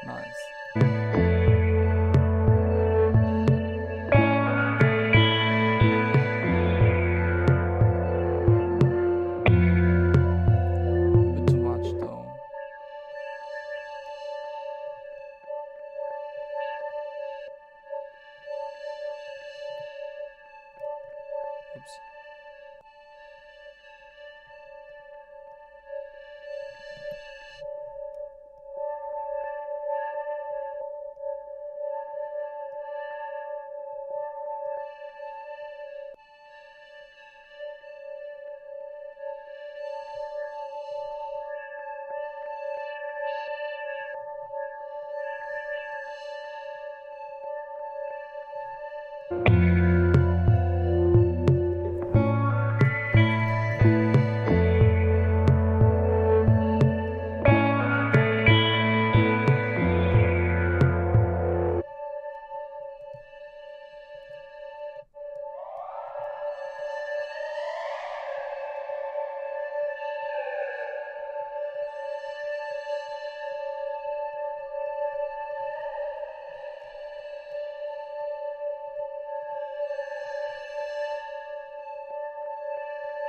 Nice. A bit too much though. Oops.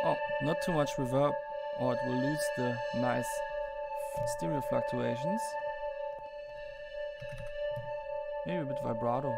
Oh, not too much reverb or it will lose the nice stereo fluctuations. Maybe a bit vibrato.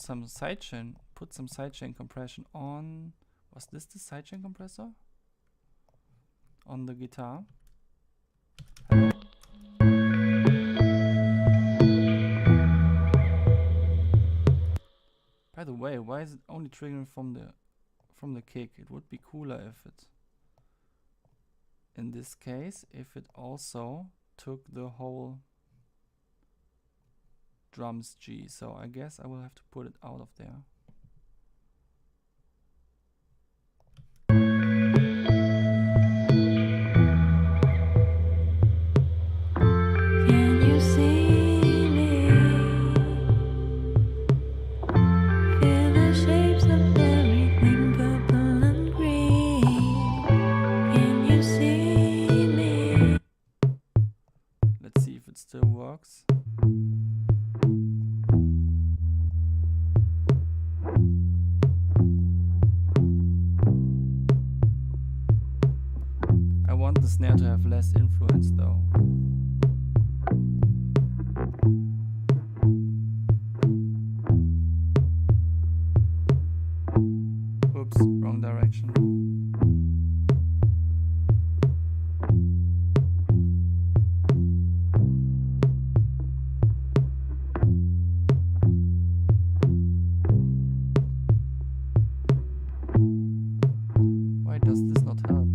some sidechain compression on. Was this the sidechain compressor? On the guitar. Hello? By the way, why is it only triggering from the kick? It would be cooler if it, in this case, if it also took the whole drums G. So I guess I will have to put it out of there. Can you see me? Feel the shapes of everything purple and green. Can you see me? Let's see if it still works. I want the snare to have less influence though. Oops, wrong direction. Why does this not help?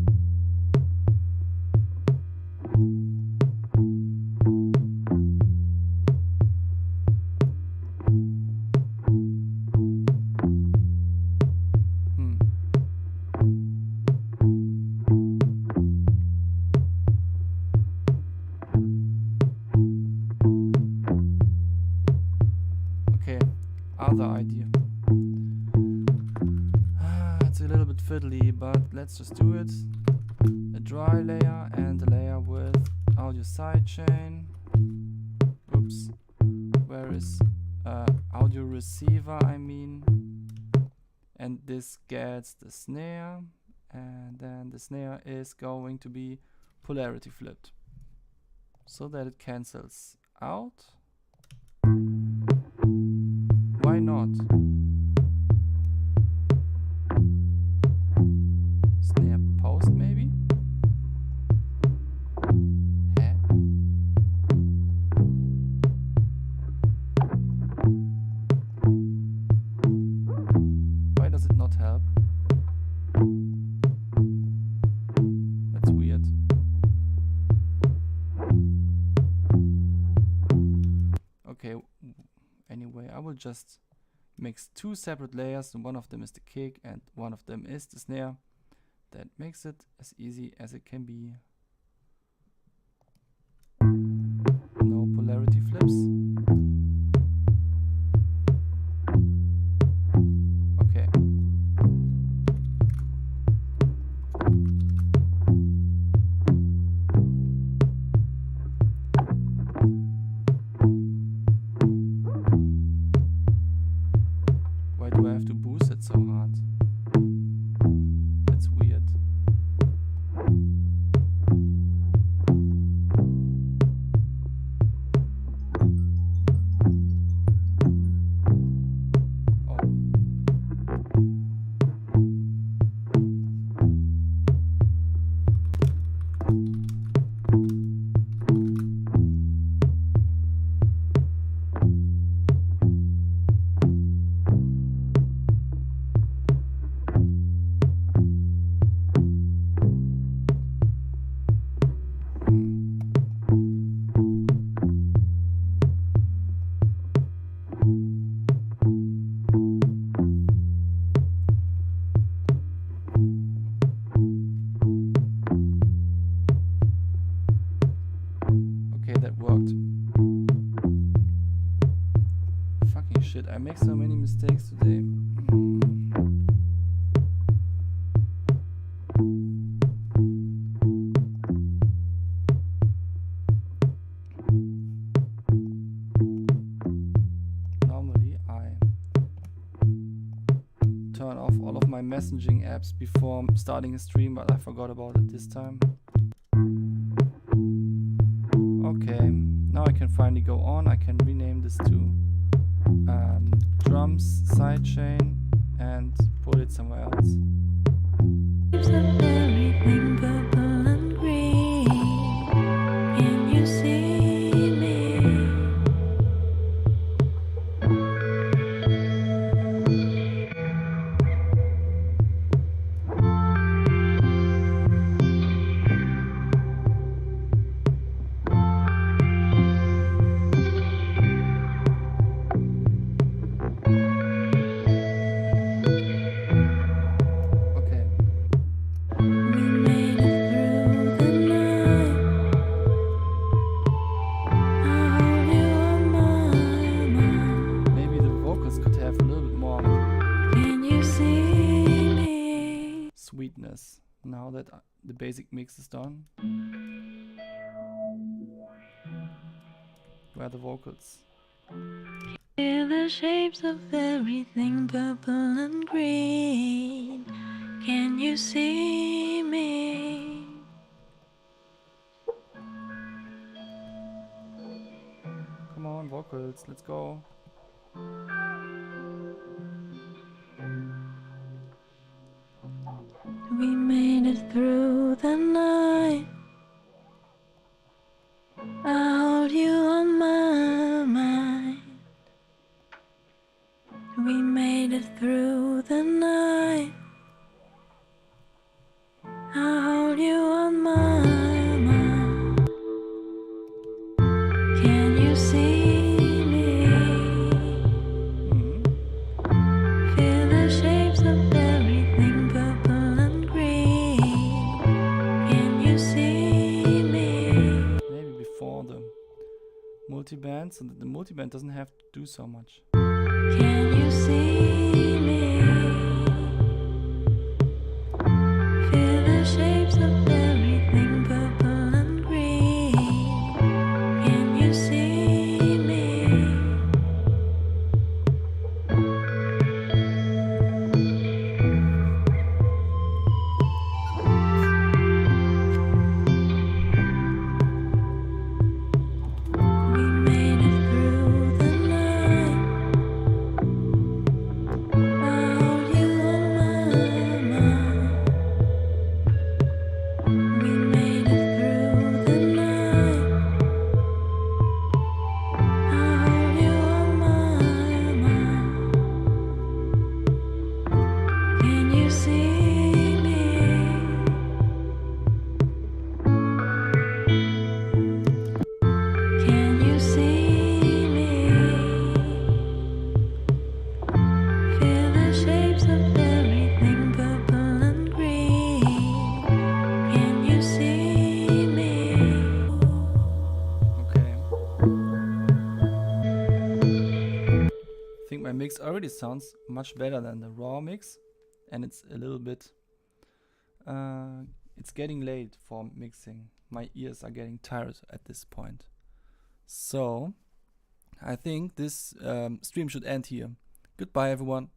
Okay, other idea. It's a little bit fiddly, but let's just do it. A dry layer and a layer with audio sidechain. Oops. Where is audio receiver, I mean. And this gets the snare. And then the snare is going to be polarity flipped, so that it cancels out. Why not? Snare post maybe? Huh? Why does it not help? That's weird. Okay, anyway, I will just mix two separate layers, and one of them is the kick and one of them is the snare. That makes it as easy as it can be. No polarity flips. Okay. Why do I have to boost it so hard? That's weird. Oh. Okay, that worked. Fucking shit, I make so many mistakes today. Normally I turn off all of my messaging apps before starting a stream, but I forgot about it this time. Okay, now I can finally go on. I can rename this to drums sidechain and put it somewhere else. Shapes of everything purple and green. Can you see me? Okay. We made it through the night. I hold you on my mind. Maybe the vocals could have a little bit more Can you see me? sweetness now that the basic mix is done. Where are the vocals? Feel the shapes of everything purple and green. Can you see me? Come on, vocals, let's go. We made it through the night. I hold you on my mind. We made it through the night. I hold you on my mind. Can you see me? Feel the shapes of everything purple and green. Can you see me? Maybe before the multiband, so that the multiband doesn't have to do so much. Can you see me? Feel the shapes of everything purple and green. Can you see me? We made it through the night. I hold you on my mind. We made it through the night. I hold you on my mind. Can you see me? Can you see me? Feel the shapes of everything purple and green. Can you see me? Okay. I think my mix already sounds much better than the raw mix, and it's a little bit it's getting late for mixing. My ears are getting tired at this point. So I think this stream should end here. Goodbye, everyone.